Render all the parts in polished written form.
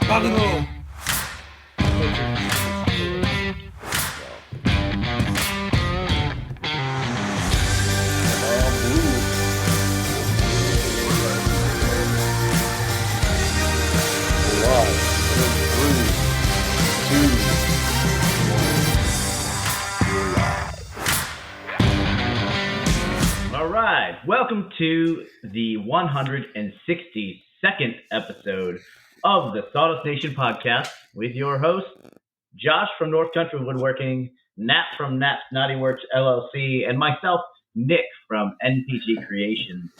Bungalow. All right, welcome to the 162nd episode of the Sawdust Nation Podcast with your host, Josh from North Country Woodworking, Nat from Nat's Naughty Works LLC, and myself, Nick from NPG Creations.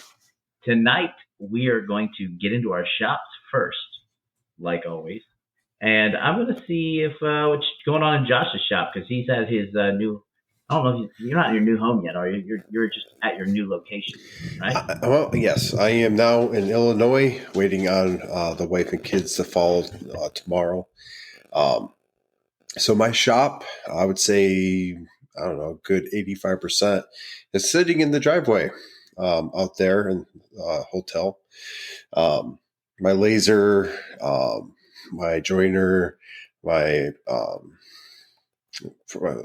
Tonight, we are going to get into our shops first, like always. And I'm going to see if what's going on in Josh's shop, because he's at his new... I don't know if you're not in your new home yet, are you? You're just at your new location, right? Well, yes, I am now in Illinois, waiting on the wife and kids to follow tomorrow. So my shop, I would say, I don't know, a good 85% is sitting in the driveway out there in hotel. My laser, my joiner, my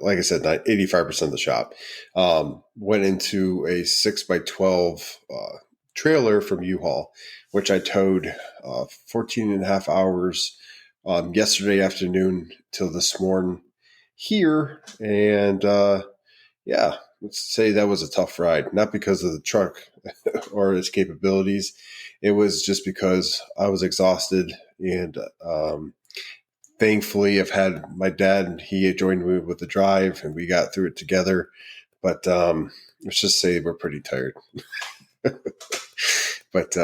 like I said, 85% of the shop went into a 6x12 trailer from U-Haul, which I towed 14 and a half hours yesterday afternoon till this morning here. And yeah, let's say that was a tough ride, not because of the truck or its capabilities. It was just because I was exhausted and thankfully, I've had my dad, he had joined me with the drive and we got through it together. But let's just say we're pretty tired. But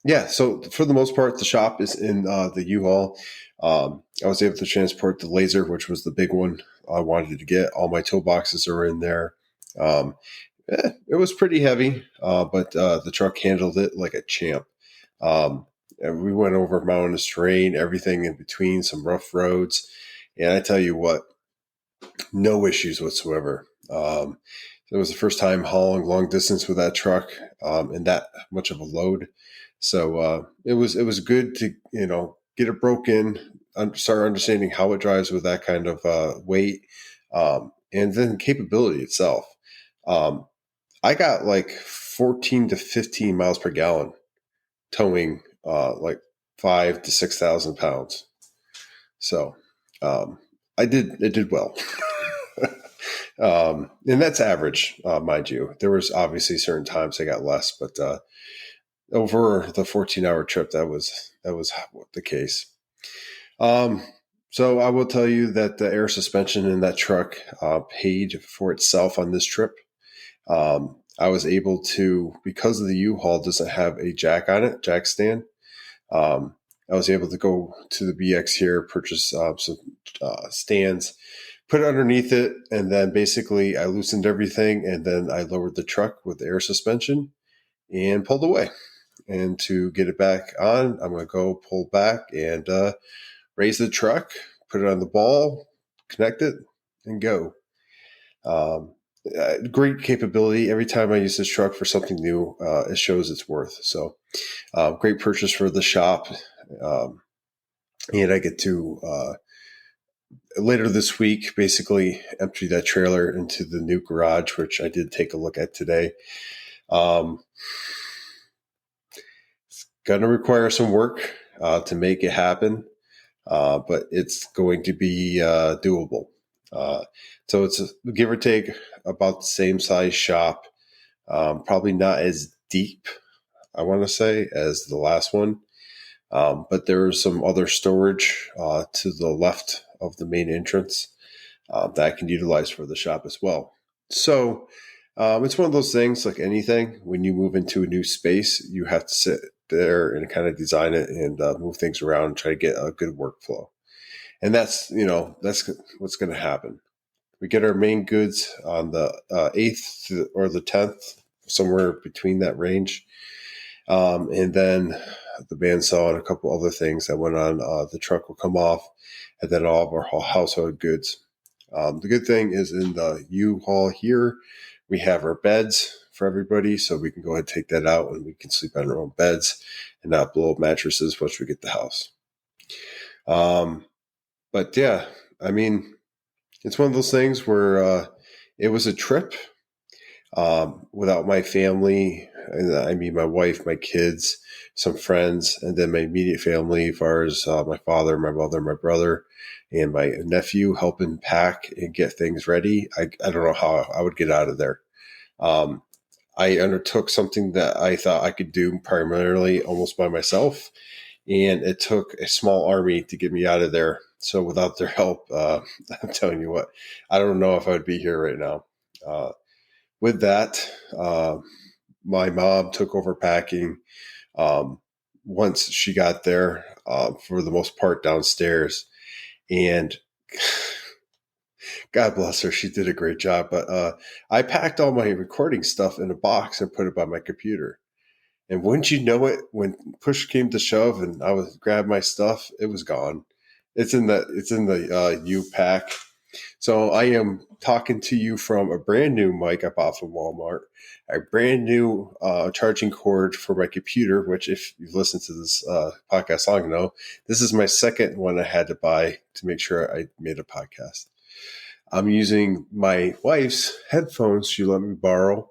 yeah, so for the most part, the shop is in the U-Haul. I was able to transport the laser, which was the big one I wanted to get. All my toolboxes are in there. It was pretty heavy, but the truck handled it like a champ. And we went over mountainous terrain, everything in between, some rough roads. And I tell you what, no issues whatsoever. It was the first time hauling long distance with that truck and that much of a load. So it was good to, get it broken, start understanding how it drives with that kind of weight, and then capability itself. I got like 14 to 15 miles per gallon towing like 5,000 to 6,000 pounds. So it did well. And that's average, mind you. There was obviously certain times I got less, but over the 14-hour trip, that was the case. So I will tell you that the air suspension in that truck paid for itself on this trip. I was able to, because of the U-Haul doesn't have a jack on it, jack stand. I was able to go to the BX here, purchase some stands, put it underneath it, and then basically I loosened everything, and then I lowered the truck with the air suspension and pulled away. And to get it back on, I'm going to go pull back and raise the truck, put it on the ball, connect it, and go. Great capability. Every time I use this truck for something new, it shows its worth. So great purchase for the shop. And I get to later this week basically empty that trailer into the new garage, which I did take a look at today. It's going to require some work to make it happen, but it's going to be doable. So it's give or take about the same size shop, probably not as deep, I want to say, as the last one. But there is some other storage to the left of the main entrance that I can utilize for the shop as well. So it's one of those things, like anything, when you move into a new space, you have to sit there and kind of design it and move things around and try to get a good workflow. And that's what's going to happen. We get our main goods on the 8th or the 10th, somewhere between that range. And then the bandsaw and a couple other things that went on the truck will come off, and then all of our household goods. The good thing is in the U-Haul here, we have our beds for everybody, so we can go ahead and take that out and we can sleep on our own beds and not blow up mattresses once we get the house. But yeah, I mean, it's one of those things where it was a trip without my family. I mean, my wife, my kids, some friends, and then my immediate family, as far as my father, my mother, my brother, and my nephew helping pack and get things ready. I don't know how I would get out of there. I undertook something that I thought I could do primarily almost by myself, and it took a small army to get me out of there. So without their help, I'm telling you what, I don't know if I would be here right now. With that, my mom took over packing once she got there, for the most part downstairs. And God bless her, she did a great job. But I packed all my recording stuff in a box and put it by my computer. And wouldn't you know it, when push came to shove and I would grab my stuff, it was gone. It's in the U pack. So I am talking to you from a brand new mic I bought from Walmart, a brand new charging cord for my computer, which if you've listened to this podcast long enough, this is my second one I had to buy to make sure I made a podcast. I'm using my wife's headphones she let me borrow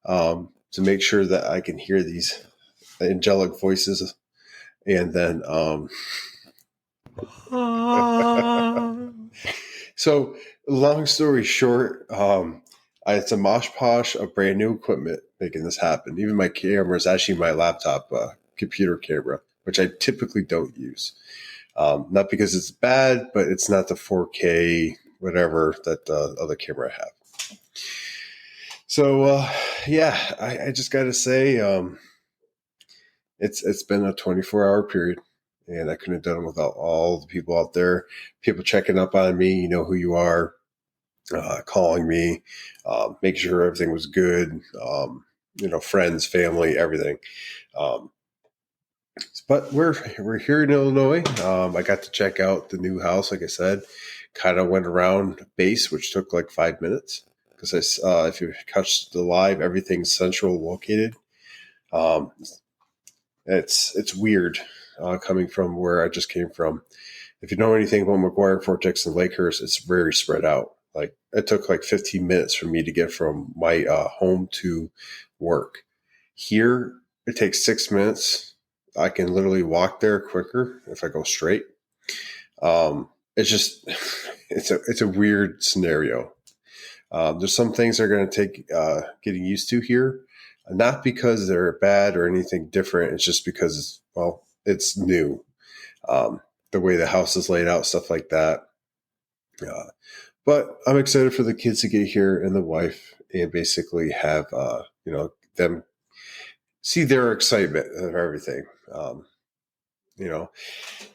to make sure that I can hear these angelic voices. And then so long story short, it's a mosh posh of brand new equipment making this happen. Even my camera is actually my laptop computer camera, which I typically don't use. Not because it's bad, but it's not the 4K whatever that the other camera I have. So yeah, I just got to say, it's been a 24-hour period. And I couldn't have done it without all the people out there, people checking up on me, you know who you are, calling me, making sure everything was good, friends, family, everything. But we're here in Illinois. I got to check out the new house, like I said, kind of went around base, which took like 5 minutes. Because if you catch the live, everything's central located. It's weird. Coming from where I just came from. If you know anything about McGuire, Vortex, and Lakehurst, it's very spread out. Like it took like 15 minutes for me to get from my home to work. Here, it takes 6 minutes. I can literally walk there quicker if I go straight. It's just, it's a weird scenario. There's some things that are going to take getting used to here. Not because they're bad or anything different. It's just because, it's new. The way the house is laid out, stuff like that. But I'm excited for the kids to get here and the wife and basically have, them see their excitement of everything.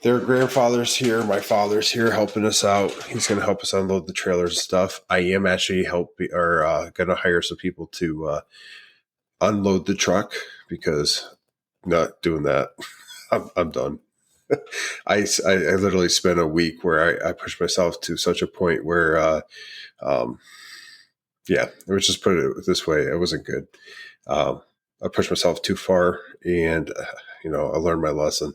Their grandfather's here. My father's here helping us out. He's going to help us unload the trailers and stuff. I am actually going to hire some people to unload the truck because not doing that. I'm done. I literally spent a week where I pushed myself to such a point where, let's just put it this way. It wasn't good. I pushed myself too far and, I learned my lesson.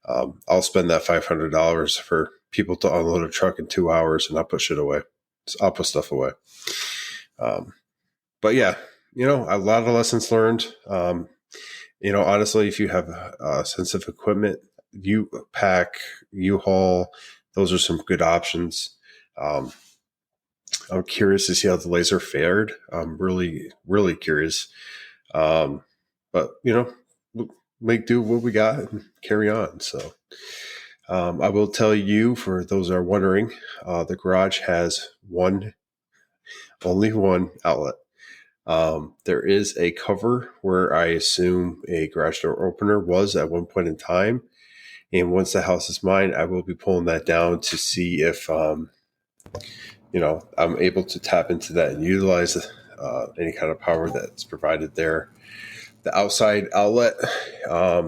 I'll spend that $500 for people to unload a truck in 2 hours and I'll put shit away. I'll put stuff away. But yeah, a lot of lessons learned. Honestly, if you have sensitive equipment, you pack, you haul, those are some good options. I'm curious to see how the Laser fared. I'm really, really curious. But, make do what we got and carry on. So I will tell you, for those that are wondering, the garage has only one outlet. There is a cover where I assume a garage door opener was at one point in time. And once the house is mine, I will be pulling that down to see if, I'm able to tap into that and utilize any kind of power that's provided there. The outside outlet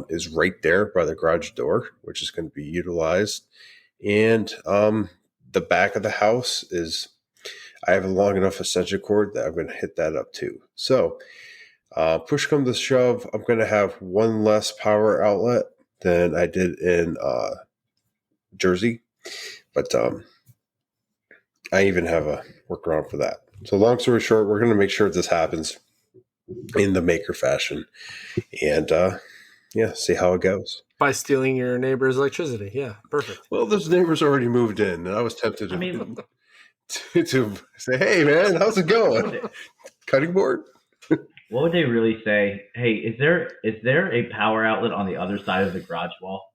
is right there by the garage door, which is going to be utilized. And the back of the house is, I have a long enough extension cord that I'm going to hit that up too. So push come to shove, I'm going to have one less power outlet than I did in jersey. But I even have a workaround for that. So long story short, we're going to make sure this happens in the maker fashion, and see how it goes. By stealing your neighbor's electricity. Yeah, perfect. Well, those neighbors already moved in, and I was tempted to say, "Hey, man, how's it going? Cutting board?" What would they really say? Hey, is there a power outlet on the other side of the garage wall?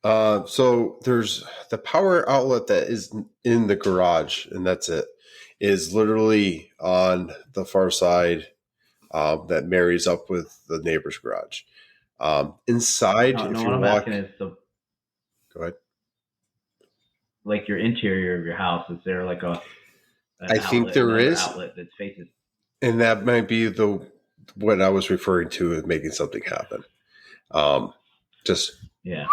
So there's the power outlet that is in the garage, and that's it. Is literally on the far side that marries up with the neighbor's garage. Inside, if you walk, go ahead. Like your interior of your house, is there like I think there is outlet that faces, and that might be what I was referring to as making something happen. Yeah.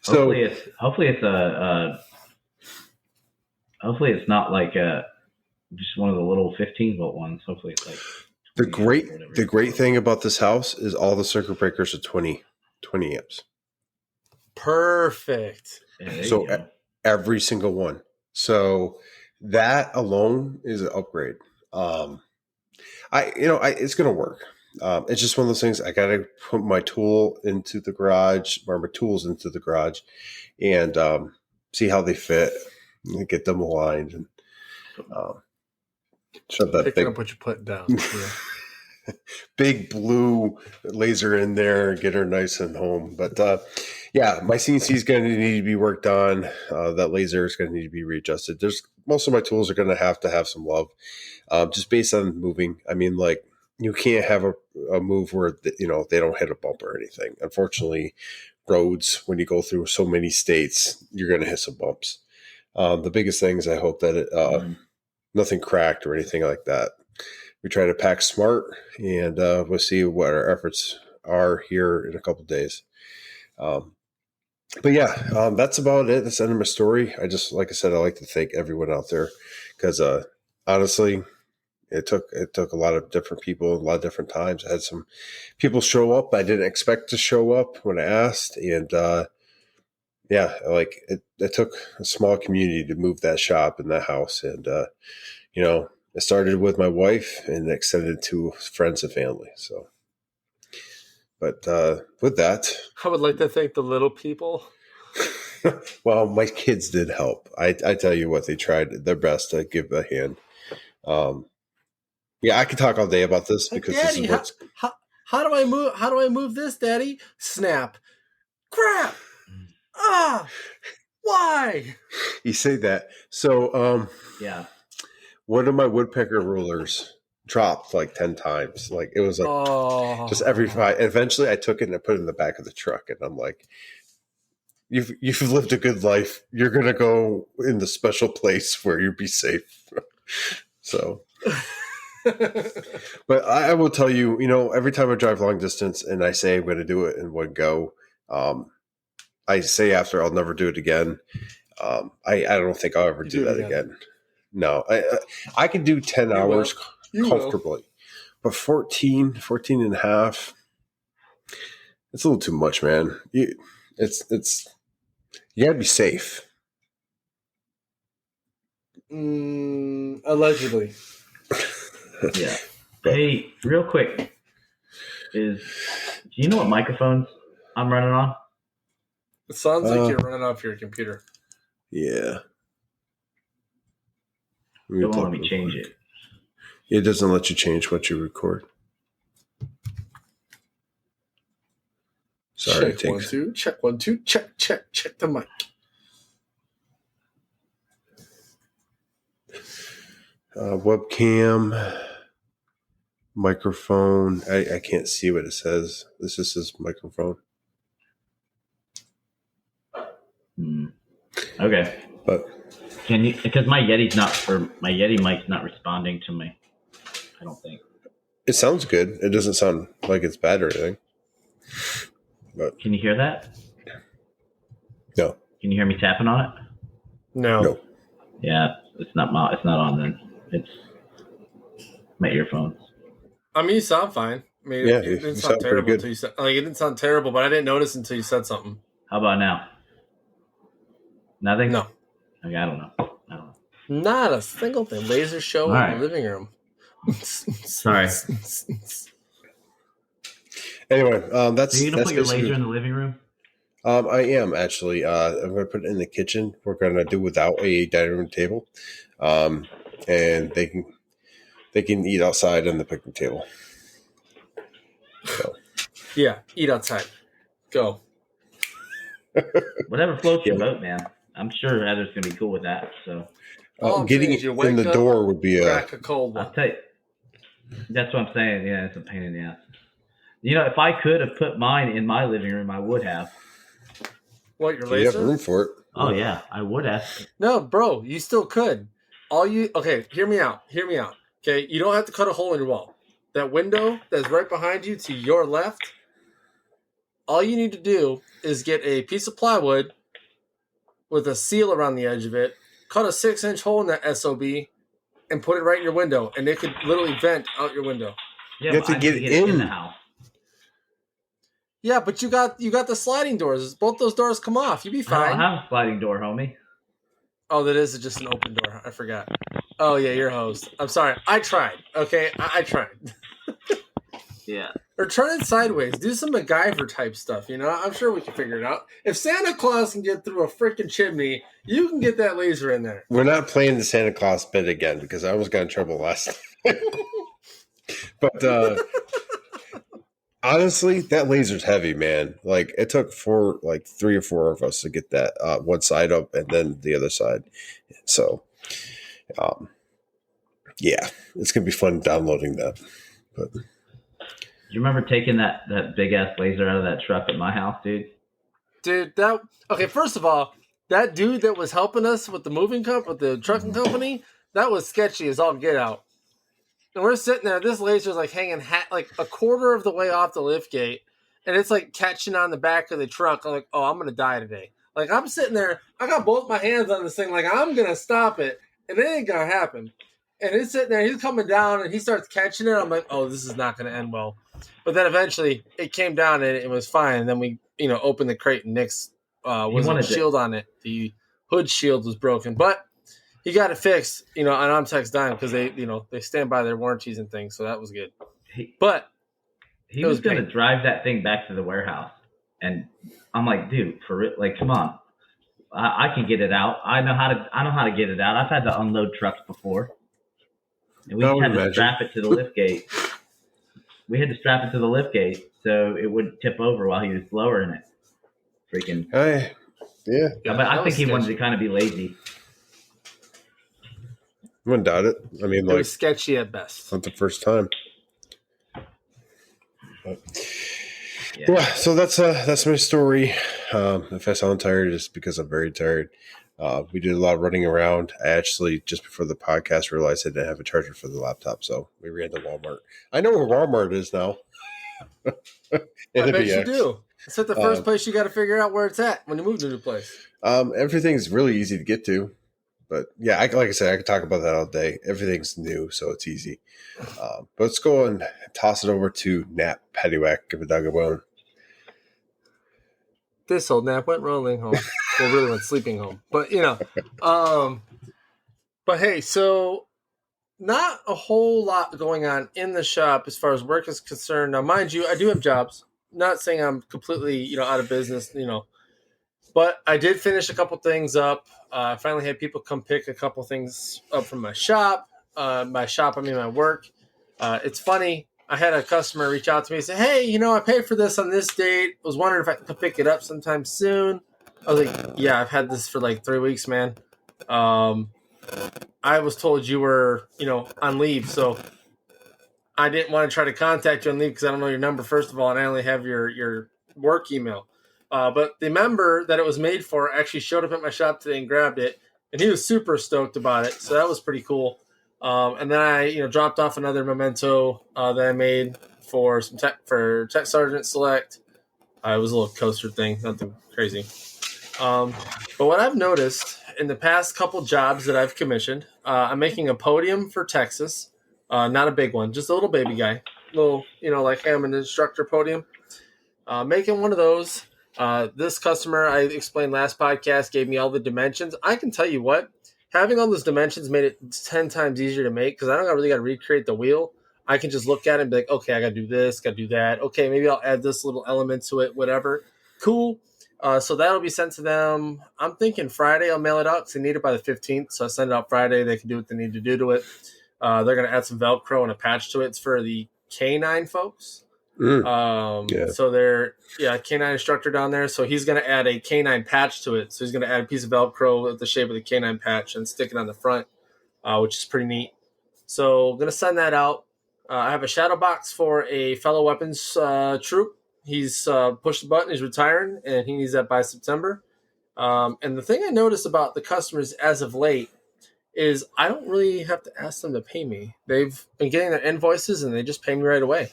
So hopefully it's not like just one of the little 15-volt ones. Hopefully it's like the great thing about this house is all the circuit breakers are 20 amps. Perfect. Yeah, So every single one. So that alone is an upgrade. It's going to work. It's just one of those things. I got to put my tool into the garage, or my tools into the garage, and see how they fit, and get them aligned, and shove that Picking up what you put down. Yeah. big blue laser in there and get her nice and home. But my CNC is going to need to be worked on. That laser is going to need to be readjusted. Most of my tools are going to have some love, just based on moving. I mean, like, you can't have a move where they don't hit a bump or anything. Unfortunately, roads, when you go through so many states, you're going to hit some bumps. The biggest thing is I hope that nothing cracked or anything like that. We try to pack smart, and we'll see what our efforts are here in a couple of days. That's about it. That's the end of my story. Like I said, I like to thank everyone out there, because honestly, it took a lot of different people, a lot of different times. I had some people show up I didn't expect to show up when I asked, and it took a small community to move that shop and that house, and it started with my wife and extended to friends and family. So, but with that, I would like to thank the little people. Well, my kids did help. I tell you what, they tried their best to give a hand. I could talk all day about this, because Daddy, this is what's. How do I move? How do I move this, Daddy? Snap! Crap! Why? You say that. So, yeah. One of my woodpecker rulers dropped like 10 times. Like, it was like just every 5. Eventually, I took it and I put it in the back of the truck, and I'm like, "You've lived a good life. You're gonna go in the special place where you'll be safe." So. But I will tell you, every time I drive long distance and I say I'm going to do it in one go, I say after I'll never do it again. I don't think I'll ever do that again. No, I can do 10 hours comfortably, but 14 and a half, it's a little too much, man. You gotta be safe. Allegedly. Yeah. Hey, real quick, do you know what microphones I'm running on? It sounds like you're running off your computer. Yeah. Don't let me change it. It doesn't let you change what you record. Sorry. Check 1 2. Check 1 2. Check the mic. Webcam, microphone. I can't see what it says. This just says microphone. Okay. But can you? Because my Yeti mic's not responding to me. I don't think. It sounds good. It doesn't sound like it's bad or anything. But can you hear that? No. Can you hear me tapping on it? No. Yeah, it's not on then. It's my earphones. I mean, you sound fine. I mean, yeah, it didn't sound terrible until you said. Like, it didn't sound terrible, but I didn't notice until you said something. How about now? Nothing? No, Okay, I don't know. not a single thing. Laser show All in right. the living room. Sorry. Anyway, Are that's you going to put your basically. laser in the living room? I am actually. I'm going to put it in the kitchen. We're going to do without a dining room table, and they can eat outside on the picnic table. So. Yeah, eat outside. Go. Whatever floats your boat, man. I'm sure Heather's going to be cool with that. So All I'm getting saying is you in wake the up, door would be crack a cold one. I'll tell you. That's what I'm saying. Yeah, it's a pain in the ass. If I could have put mine in my living room, I would have. What, your you have laser? room for it. Oh, yeah, I would have. No, bro, you still could. Okay, hear me out. Okay, you don't have to cut a hole in your wall. That window that's right behind you to your left, all you need to do is get a piece of plywood with a seal around the edge of it, cut a 6-inch hole in that SOB, and put it right in your window, and it could literally vent out your window. Yeah, You have to I get need to get it in in. the house. Yeah, but you got the sliding doors. Both those doors come off. You'd be I fine. don't have a sliding door, homie. Oh, that is just an open door. I forgot. Oh, yeah, you're host. I'm sorry. I tried. Okay, I tried. Yeah. Or turn it sideways. Do some MacGyver type stuff, I'm sure we can figure it out. If Santa Claus can get through a freaking chimney, you can get that laser in there. We're not playing the Santa Claus bit again because I almost got in trouble last time. But honestly, that laser's heavy, man. Like it took 3 or 4 of us to get that one side up and then the other side. So, yeah, it's gonna be fun downloading that. But Do you remember taking that big ass laser out of that truck at my house, dude? Dude, okay, first of all, that dude that was helping us with the trucking company, that was sketchy as all get out. And we're sitting there, this laser's like hanging like a quarter of the way off the lift gate, and it's like catching on the back of the truck. I'm like, oh, I'm gonna die today. Like I'm sitting there, I got both my hands on this thing, like I'm gonna stop it, and it ain't gonna happen. And he's sitting there, he's coming down, and he starts catching it. I'm like, oh, this is not gonna end well. But then eventually it came down and it was fine. And then we, opened the crate and Nick's was a shield on it. The hood shield was broken, but he got it fixed, on OMTech's dime because they stand by their warranties and things. So that was good. But he was going to drive that thing back to the warehouse. And I'm like, dude, like, come on. I can get it out. I know how to get it out. I've had to unload trucks before. And we had to strap it to the lift gate. So it wouldn't tip over while he was lowering it. Freaking. Yeah. But I think he wanted to kind of be lazy. I wouldn't doubt it. I mean, it was sketchy at best. Not the first time. But, yeah. So that's my story. If I sound tired, it's because I'm very tired. We did a lot of running around. I actually, just before the podcast, realized I didn't have a charger for the laptop, so we ran to Walmart. I know where Walmart is now. I bet you do. It's at the first place you got to figure out where it's at when you move to a new place. Everything's really easy to get to. But yeah, like I said, I could talk about that all day. Everything's new, so it's easy. But let's go and toss it over to Nat Paddywhack. Give a dog a bone. This old Nap went rolling home. Well, really went sleeping home. But, but hey, so not a whole lot going on in the shop as far as work is concerned. Now, mind you, I do have jobs. Not saying I'm completely, out of business, but I did finish a couple things up. I finally had people come pick a couple things up from my shop. I mean my work. It's funny. I had a customer reach out to me and say, hey, I paid for this on this date. I was wondering if I could pick it up sometime soon. I was like, yeah, I've had this for like 3 weeks, man. I was told you were, on leave. So I didn't want to try to contact you on leave because I don't know your number, first of all, and I only have your work email. But the member that it was made for actually showed up at my shop today and grabbed it, and he was super stoked about it. So that was pretty cool. And then I, dropped off another memento that I made for Tech Sergeant Select. It was a little coaster thing, nothing crazy. But what I've noticed in the past couple jobs that I've commissioned, I'm making a podium for Texas. Not a big one, just a little baby guy. Little, like I'm an instructor podium. Making one of those. This customer, I explained last podcast, gave me all the dimensions. I can tell you what, having all those dimensions made it 10 times easier to make because I don't really got to recreate the wheel. I can just look at it and be like, okay, I got to do this, got to do that. Okay, maybe I'll add this little element to it, whatever. Cool. So that'll be sent to them. I'm thinking Friday I'll mail it out because they need it by the 15th. So I send it out Friday. They can do what they need to do to it. They're going to add some Velcro and a patch to it. It's for the K9 folks. So they're K9 instructor down there. So he's going to add a K9 patch to it. So he's going to add a piece of Velcro with the shape of the K9 patch and stick it on the front, which is pretty neat. So I'm going to send that out. I have a shadow box for a fellow weapons troop. He's pushed the button. He's retiring, and he needs that by September. And the thing I noticed about the customers as of late is I don't really have to ask them to pay me. They've been getting their invoices, and they just pay me right away.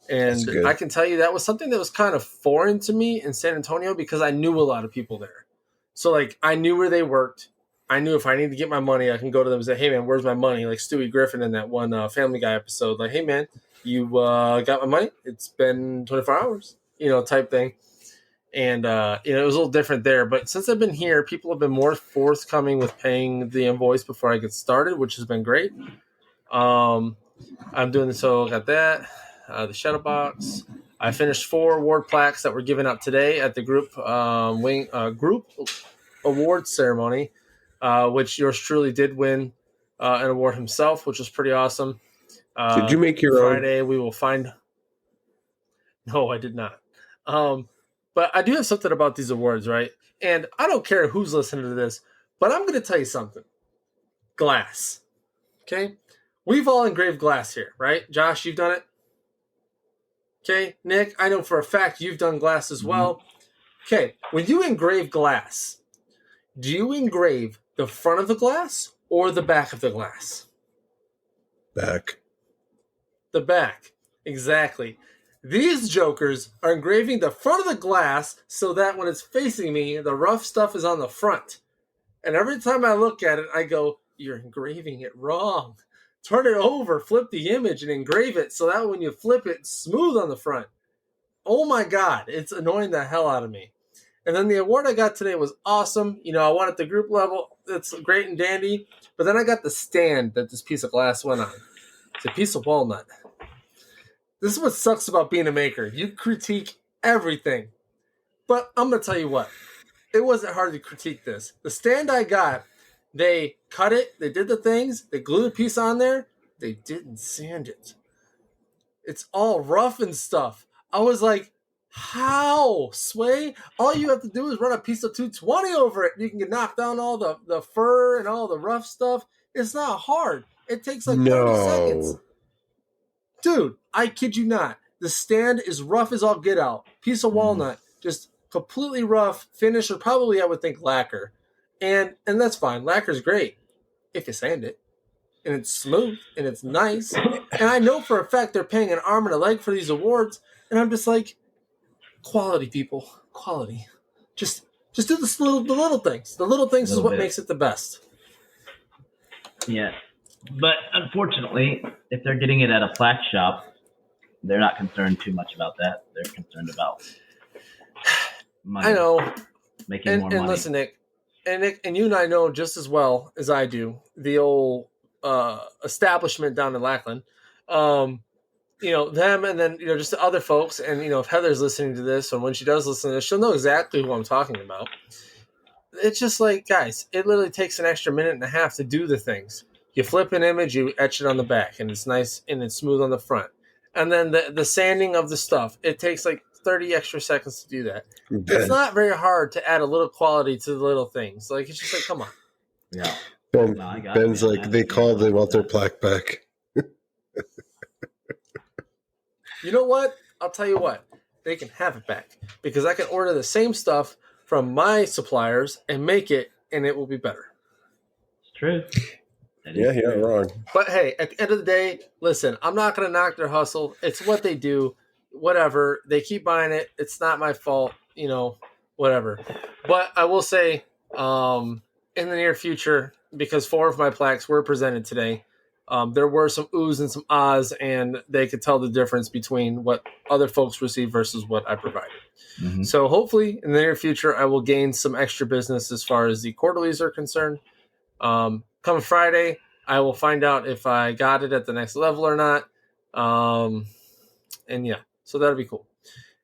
And I can tell you that was something that was kind of foreign to me in San Antonio because I knew a lot of people there. So, like, I knew where they worked. I knew if I need to get my money, I can go to them and say, hey, man, where's my money? Like Stewie Griffin in that one Family Guy episode. Like, hey, man, you got my money? It's been 24 hours, type thing. And, it was a little different there. But since I've been here, people have been more forthcoming with paying the invoice before I get started, which has been great. I'm doing this, so got that. The shadow box. I finished 4 award plaques that were given out today at the group group award ceremony, which yours truly did win an award himself, which was pretty awesome. Did you make your Friday, we will find. No, I did not. But I do have something about these awards, right? And I don't care who's listening to this, but I'm going to tell you something. Glass. Okay? We've all engraved glass here, right? Josh, you've done it? Okay, Nick, I know for a fact you've done glass as well. Okay, when you engrave glass, do you engrave the front of the glass or the back of the glass? Back. The back, exactly. These jokers are engraving the front of the glass so that when it's facing me, the rough stuff is on the front. And every time I look at it, I go, you're engraving it wrong. Turn it over, flip the image, and engrave it so that when you flip it, it's smooth on the front. Oh my God, it's annoying the hell out of me. And then the award I got today was awesome. I won at the group level. It's great and dandy. But then I got the stand that this piece of glass went on. It's a piece of walnut. This is what sucks about being a maker. You critique everything. But I'm going to tell you what. It wasn't hard to critique this. The stand I got, they cut it, they did the things, they glued a piece on there, they didn't sand it. It's all rough and stuff. I was like, how? Sway? All you have to do is run a piece of 220 over it. You can knock down all the fur and all the rough stuff. It's not hard. It takes like 30 seconds. Dude, I kid you not. The stand is rough as all get out. Piece of walnut, just completely rough. Finish with probably, I would think, lacquer. And that's fine. Lacquer's great if you sand it. And it's smooth and it's nice. And I know for a fact they're paying an arm and a leg for these awards. And I'm just like, quality, people. Quality. Just do the little things. The little things is what makes it the best. Yeah. But unfortunately, if they're getting it at a plaque shop, they're not concerned too much about that. They're concerned about money. I know. Making more money. And listen, Nick, and you and I know just as well as I do the old establishment down in Lackland. Them and then, just the other folks. And, if Heather's listening to this, and when she does listen to this, she'll know exactly who I'm talking about. It's just like, guys, it literally takes an extra minute and a half to do the things. You flip an image, you etch it on the back, and it's nice and it's smooth on the front. And then the sanding of the stuff, it takes like 30 extra seconds to do that. It's not very hard to add a little quality to the little things. Like, it's just like, come on. Yeah. Ben's like, they called, they want their plaque back. You know what? I'll tell you what. They can have it back. Because I can order the same stuff from my suppliers and make it, and it will be better. It's true. Yeah, you're not wrong. But hey, at the end of the day, listen, I'm not going to knock their hustle. It's what they do. Whatever. They keep buying it. It's not my fault. Whatever. But I will say, in the near future, because 4 of my plaques were presented today, there were some oohs and some ahs, and they could tell the difference between what other folks receive versus what I provided. Mhm. So hopefully in the near future, I will gain some extra business as far as the quarterlies are concerned. Come Friday, I will find out if I got it at the next level or not. And yeah, so that'll be cool.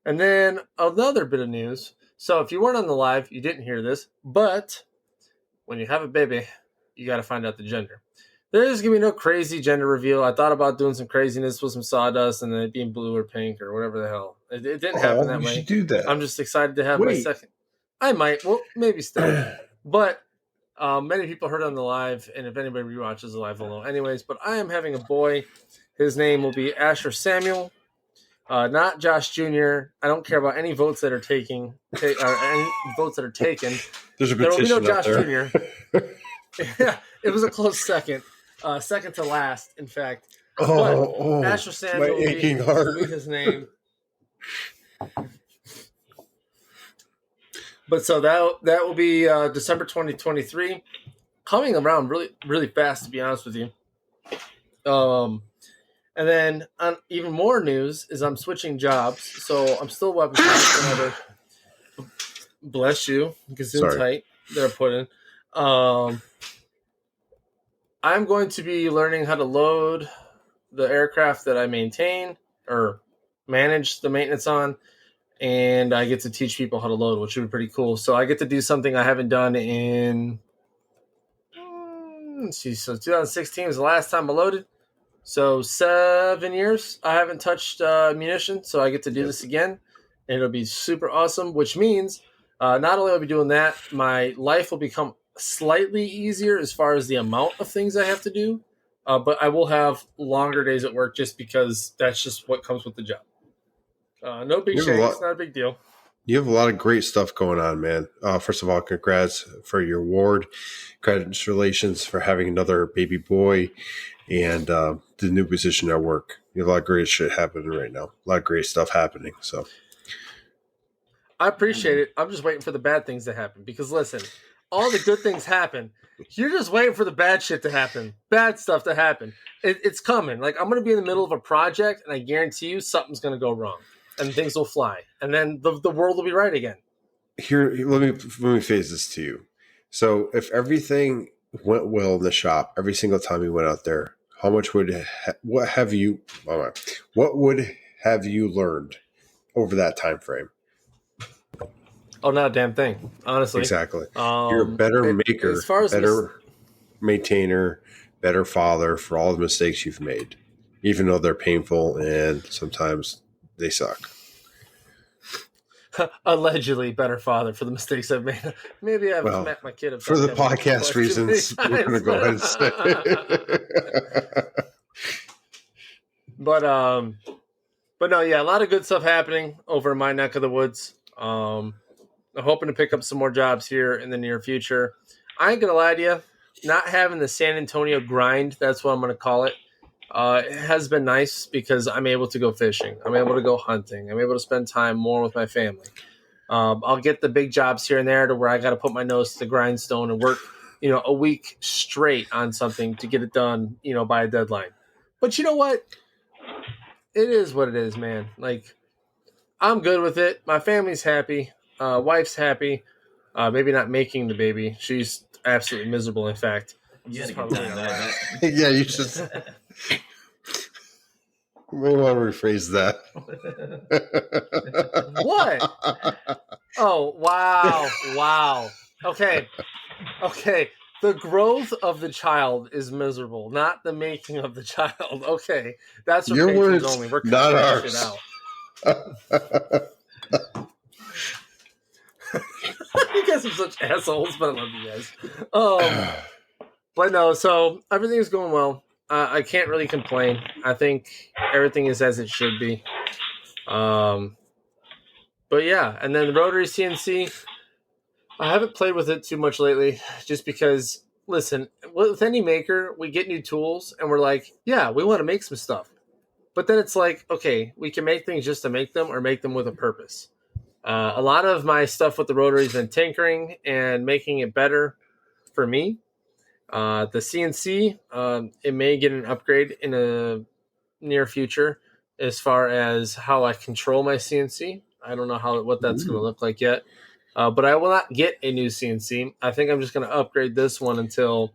And then another bit of news. So if you weren't on the live, you didn't hear this, but when you have a baby, you got to find out the gender. There is going to be no crazy gender reveal. I thought about doing some craziness with some sawdust and then it being blue or pink or whatever the hell. It didn't happen that you way. should do that. I'm just excited to have my second. I might. Well, maybe still. But many people heard on the live, and if anybody rewatches the live, will know. Anyways, but I am having a boy. His name will be Asher Samuel, not Josh Jr. I don't care about any votes that are taken. Any votes that are taken. There's a There will be no petition Josh Jr. Yeah, it was a close second. Second to last, in fact. Asher Samuel will be his name. But so that will be December 2023, coming around really, really fast, to be honest with you. And then on even more news is I'm switching jobs. So I'm still weapons whenever. Bless you. Gesundheit they're put in. I'm going to be learning how to load the aircraft that I maintain or manage the maintenance on, and I get to teach people how to load, which would be pretty cool. So I get to do something I haven't done in, so 2016 was the last time I loaded. So 7 years I haven't touched munitions, so I get to do this again, and it'll be super awesome, which means not only will I be doing that, my life will become slightly easier as far as the amount of things I have to do, but I will have longer days at work just because that's just what comes with the job. No big shakes, not a big deal. You have a lot of great stuff going on, man. First of all, congrats for your award. Congratulations for having another baby boy and the new position at work. You have a lot of great shit happening right now. A lot of great stuff happening. So I appreciate it. I'm just waiting for the bad things to happen because, listen, all the good things happen. You're just waiting for the bad shit to happen, bad stuff to happen. It's coming. Like, I'm going to be in the middle of a project, and I guarantee you something's going to go wrong, and things will fly, and then the world will be right again. Here, let me phase this to you. So, if everything went well in the shop every single time you went out there, how much would what would have you learned over that time frame? Oh, not a damn thing, honestly. Exactly. You're a better maker, as far as better maintainer, better father for all the mistakes you've made, even though they're painful and sometimes they suck. Allegedly better father for the mistakes I've made. Maybe I've met my kid for the podcast reasons. We're going to go ahead and say. But no, yeah, a lot of good stuff happening over in my neck of the woods. I'm hoping to pick up some more jobs here in the near future. I ain't gonna lie to you, not having the San Antonio grind, that's what I'm gonna call it. It has been nice because I'm able to go fishing. I'm able to go hunting. I'm able to spend time more with my family. I'll get the big jobs here and there to where I got to put my nose to the grindstone and work, a week straight on something to get it done, by a deadline. But you know what? It is what it is, man. Like, I'm good with it. My family's happy. Wife's happy. Maybe not making the baby. She's absolutely miserable, in fact. Yeah, you just you may want to rephrase that. What? Oh, wow. Okay. The growth of the child is miserable, not the making of the child. Okay. That's your words only. We're not ours. Shit out. You guys are such assholes, but I love you guys. But no, so everything's going well. I can't really complain. I think everything is as it should be. But yeah, and then the rotary CNC, I haven't played with it too much lately just because, listen, with any maker, we get new tools and we're like, yeah, we want to make some stuff. But then it's like, okay, we can make things just to make them or make them with a purpose. A lot of my stuff with the rotary has been tinkering and making it better for me. The CNC, it may get an upgrade in a near future as far as how I control my CNC. I don't know what that's going to look like yet, but I will not get a new CNC. I think I'm just going to upgrade this one until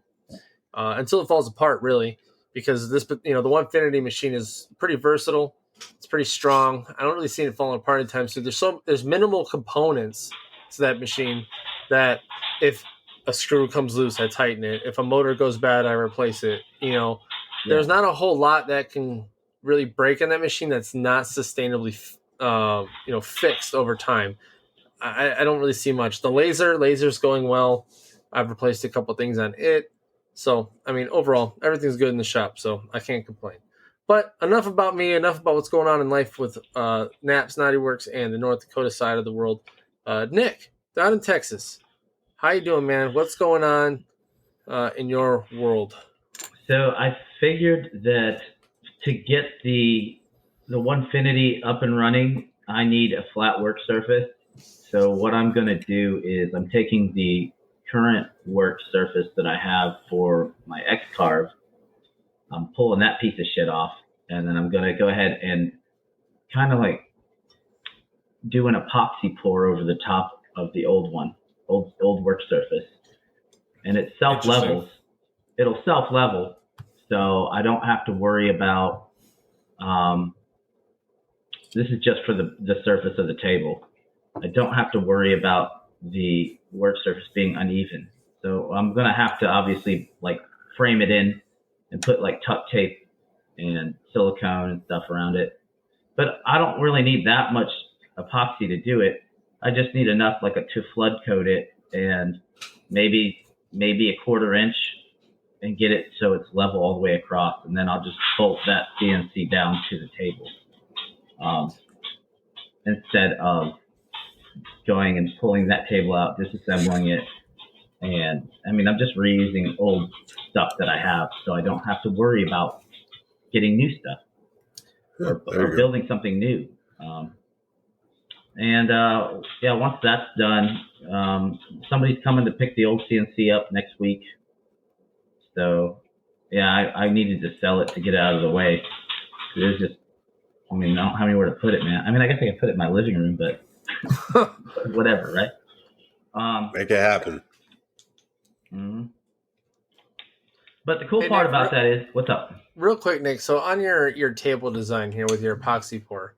it falls apart, really, because the Onefinity machine is pretty versatile. It's pretty strong. I don't really see it falling apart anytime soon. There's minimal components to that machine that if a screw comes loose, I tighten it. If a motor goes bad, I replace it. There's not a whole lot that can really break in that machine that's not sustainably, fixed over time. I don't really see much. The laser's going well. I've replaced a couple things on it. So, overall, everything's good in the shop, so I can't complain. But enough about me, enough about what's going on in life with Naps, Naughty Works, and the North Dakota side of the world. Nick, down in Texas, how you doing, man? What's going on in your world? So I figured that to get the Onefinity up and running, I need a flat work surface. So what I'm going to do is I'm taking the current work surface that I have for my X-Carve. I'm pulling that piece of shit off, and then I'm going to go ahead and kind of like do an epoxy pour over the top of the old work surface. And it self-levels. It'll self-level, so I don't have to worry about, this is just for the surface of the table. I don't have to worry about the work surface being uneven. So I'm going to have to obviously like frame it in and put like tuck tape and silicone and stuff around it. But I don't really need that much epoxy to do it. I just need enough to flood coat it and maybe a 1/4 inch and get it so it's level all the way across. And then I'll just bolt that CNC down to the table instead of going and pulling that table out, disassembling it. And I'm just reusing old stuff that I have, so I don't have to worry about getting new stuff or building something new. Once that's done, somebody's coming to pick the old CNC up next week. So, I needed to sell it to get it out of the way. There's just, I don't have anywhere to put it, man. I guess I could put it in my living room, but whatever, right? Make it happen. Mm-hmm. But the cool part about that is, what's up? Real quick, Nick. So on your table design here with your epoxy pour.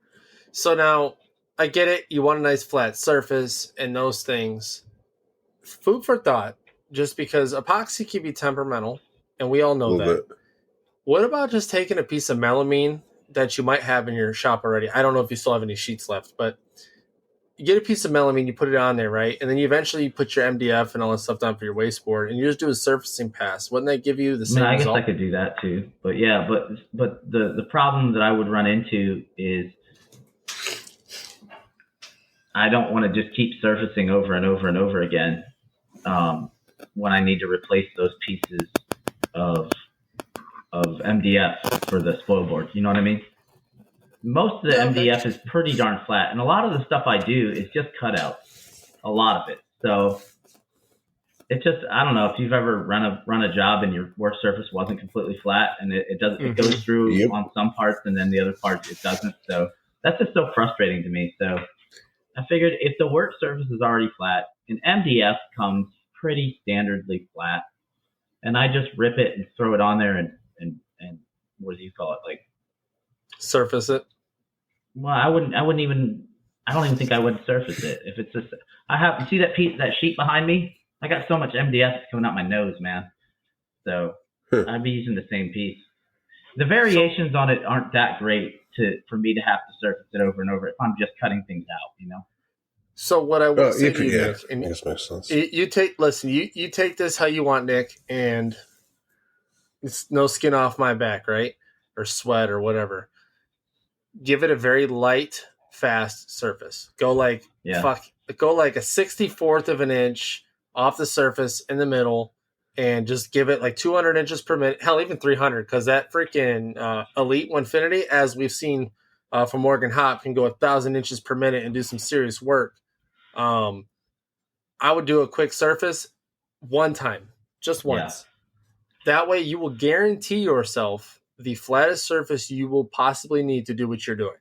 So now I get it. You want a nice flat surface and those things. Food for thought, just because epoxy can be temperamental, and we all know that. What about just taking a piece of melamine that you might have in your shop already? I don't know if you still have any sheets left, but you get a piece of melamine, you put it on there, right? And then you eventually put your MDF and all that stuff down for your wasteboard, and you just do a surfacing pass. Wouldn't that give you the same I guess result? I could do that too. But yeah, but the problem that I would run into is I don't want to just keep surfacing over and over and over again when I need to replace those pieces of MDF for the spoil board. You know what I mean? Most of the MDF is pretty darn flat, and a lot of the stuff I do is just cutouts, a lot of it. So it's just, I don't know if you've ever run a job and your work surface wasn't completely flat, and it doesn't, it goes through on some parts, and then the other parts it doesn't. So that's just so frustrating to me. So I figured if the work surface is already flat, an MDF comes pretty standardly flat, and I just rip it and throw it on there and what do you call it? Like surface it. Well, I don't even think I would surface it. If it's just, you see that sheet behind me? I got so much MDF coming out my nose, man. So I'd be using the same piece. The variations on it aren't that great for me to have to surface it over and over if I'm just cutting things out, you know? So what I will say to you, Nick, I guess makes sense. You take this how you want, Nick, and it's no skin off my back, right? Or sweat or whatever. Give it a very light, fast surface. Go like a 64th of an inch off the surface in the middle, and just give it like 200 inches per minute. Hell, even 300, because that freaking Elite Onefinity, as we've seen from Morgan Hopp, can go 1,000 inches per minute and do some serious work. I would do a quick surface one time, just once. That way you will guarantee yourself the flattest surface you will possibly need to do what you're doing.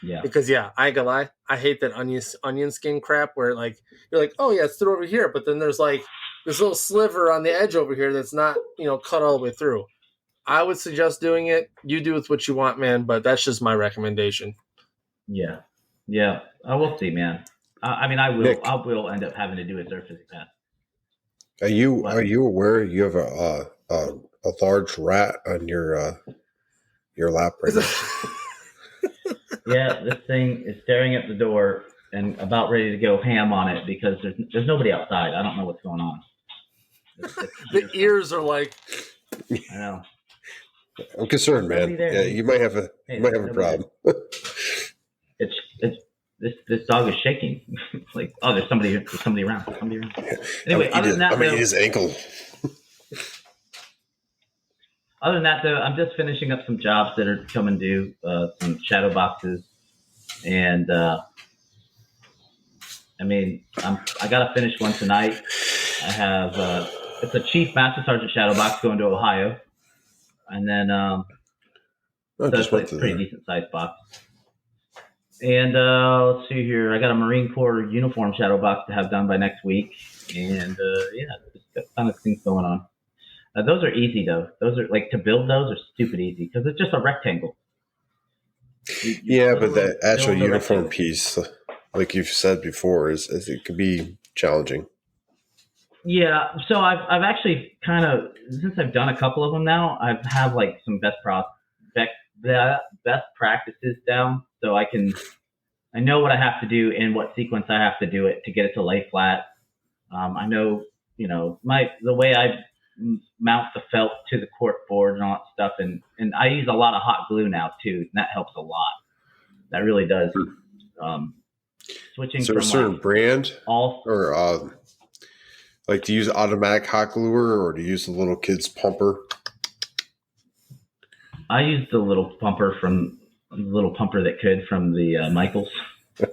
Yeah. Because I ain't gonna lie, I hate that onion skin crap where like you're like, oh yeah, it's through over here, but then there's like this little sliver on the edge over here that's not, cut all the way through. I would suggest doing it. You do with what you want, man, but that's just my recommendation. Yeah. Yeah. I will see, man. I mean, I will. Nick. I will end up having to do a surface pass. Are you aware you have a large rat on your lap right now? Yeah, this thing is staring at the door and about ready to go ham on it because there's nobody outside. I don't know what's going on. The ears are like. I know. I'm concerned, man. Yeah, you might have a problem. This dog is shaking. It's like, oh, there's somebody around. Anyway, I'm gonna eat his ankle. Other than that, though, I'm just finishing up some jobs that are coming due, some shadow boxes, and I got to finish one tonight. I have it's a Chief Master Sergeant shadow box going to Ohio, and then so it's like a pretty decent sized box. And let's see here, I got a Marine Corps uniform shadow box to have done by next week, and just got kind of things going on. Those are easy though. Those are like to build. Those are stupid easy because it's just a rectangle. But the actual uniform piece, like you've said before, is it could be challenging. Yeah. So I've actually kind of, since I've done a couple of them now, I've have like some best practices down, so I know what I have to do in what sequence I have to do it to get it to lay flat. I know, the way I mount the felt to the cork board and all that stuff. And I use a lot of hot glue now too. And that helps a lot. That really does. Switching. Is there a certain brand or like to use automatic hot gluer or to use the little kid's pumper? I use the little pumper that could from the Michaels. So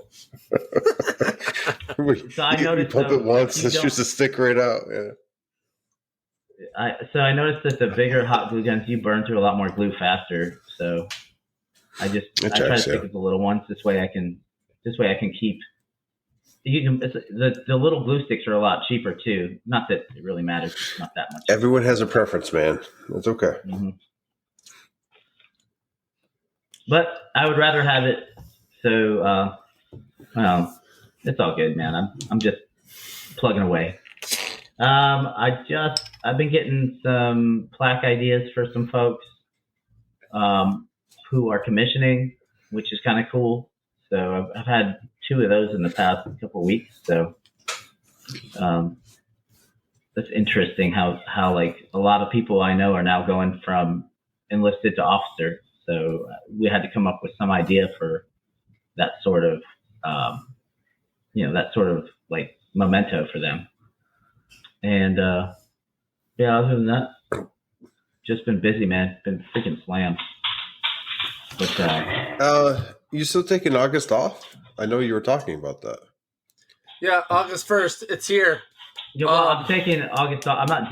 I noticed you pump it once and shoots the stick right out. Yeah. I noticed that the bigger hot glue guns, you burn through a lot more glue faster. So I try to stick with the little ones. This way I can keep. The little glue sticks are a lot cheaper too. Not that it really matters. It's not that much. Everyone has a preference, man. That's okay. Mm-hmm. But I would rather have it. So, it's all good, man. I'm just plugging away. I've been getting some plaque ideas for some folks who are commissioning, which is kind of cool. So I've had 2 of those in the past couple of weeks. So that's interesting how like a lot of people I know are now going from enlisted to officer. So we had to come up with some idea for that sort of like memento for them. And other than that, just been busy, man. Been freaking slammed. But you still taking August off? I know you were talking about that. Yeah, August 1st. It's here. I'm taking August off. I'm not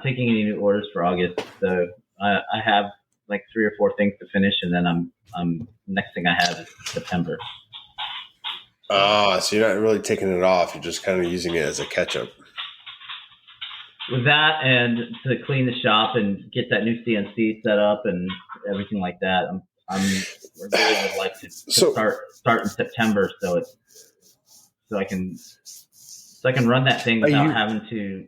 taking any new orders for August. So I have like 3 or 4 things to finish, and then I'm next thing I have is September. So you're not really taking it off. You're just kind of using it as a catch-up. With that, and to clean the shop and get that new CNC set up and everything like that, I really would like to start in September, so I can run that thing without having to.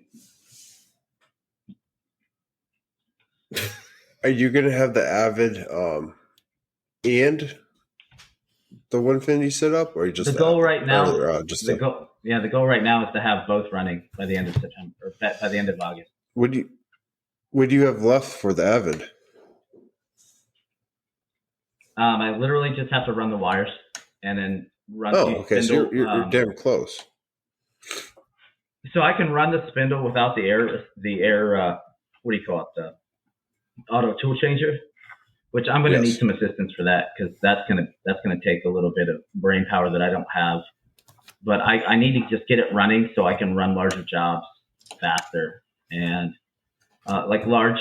Are you going to have the Avid and the 150 set up, or just the goal right now? The goal right now is to have both running by the end of September or by the end of August. What do you have left for the Avid? I literally just have to run the wires and then run. Okay, so you're damn close. So I can run the spindle without the air. What do you call it? The auto tool changer, which I'm going to need some assistance for that because that's gonna take a little bit of brain power that I don't have. But I need to just get it running so I can run larger jobs faster. And like large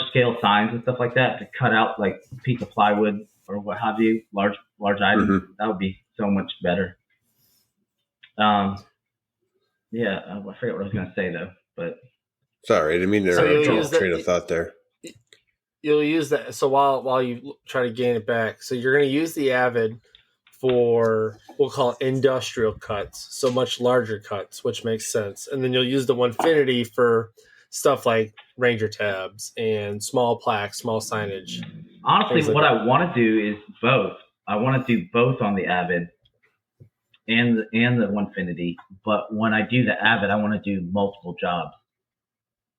scale signs and stuff like that to cut out like a piece of plywood or what have you, large items. Mm-hmm. That would be so much better. Yeah, I forget what I was going to say though, but Sorry, I didn't mean to So interrupt you'll your use that- train of thought there. You'll use that. So while you try to gain it back, so you're going to use the Avid for, we'll call it industrial cuts, so much larger cuts, which makes sense. And then you'll use the Onefinity for stuff like Ranger tabs and small plaques, small signage. honestly, Things like what that. I want to do is both. I want to do both on the Avid and the Onefinity. But when I do the Avid, I want to do multiple jobs.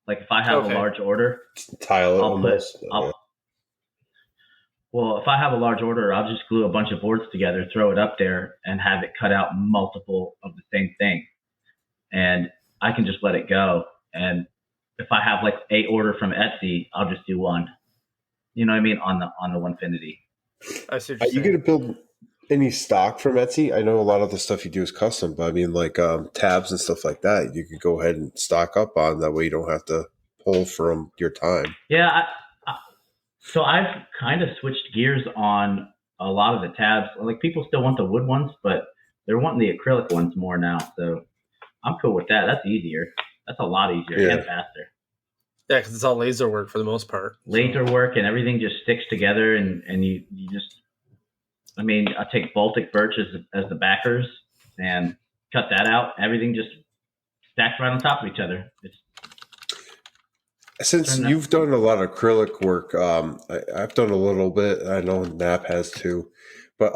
Like if I have Okay. a large order, Tile it I'll almost. well, if I have a large order, I'll just glue a bunch of boards together, throw it up there, and have it cut out multiple of the same thing. And I can just let it go. And if I have like a order from Etsy, I'll just do one. You know what I mean? On the Onefinity. I see what Are you're you saying. going to build any stock from Etsy? I know a lot of the stuff you do is custom, but I mean, like tabs and stuff like that, you could go ahead and stock up on. That way you don't have to pull from your time. Yeah. So I've kind of switched gears on a lot of the tabs. Like people still want the wood ones, but they're wanting the acrylic ones more now. So I'm cool with that. That's easier. That's a lot easier Yeah. and faster. Yeah, because it's all laser work for the most part. Laser work and everything just sticks together, and you just, I mean, I take Baltic birch as the backers and cut that out. Everything just stacks right on top of each other. Since you've done a lot of acrylic work, I've done a little bit. I know Nap has too, but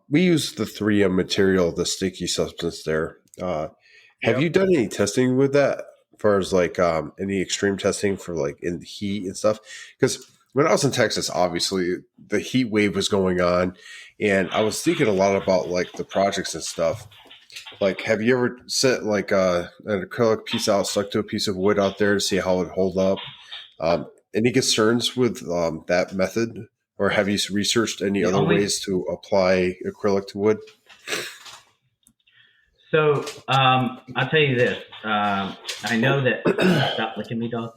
we use the 3M material, the sticky substance there. Have you done any testing with that, as far as like any extreme testing for like in the heat and stuff? Because when I was in Texas, obviously the heat wave was going on, and I was thinking a lot about like the projects and stuff. Like, have you ever set like an acrylic piece out, stuck to a piece of wood out there to see how it would hold up? Any concerns with that method, or have you researched any other ways to apply acrylic to wood? So I'll tell you this. I know that. Stop licking me, dog.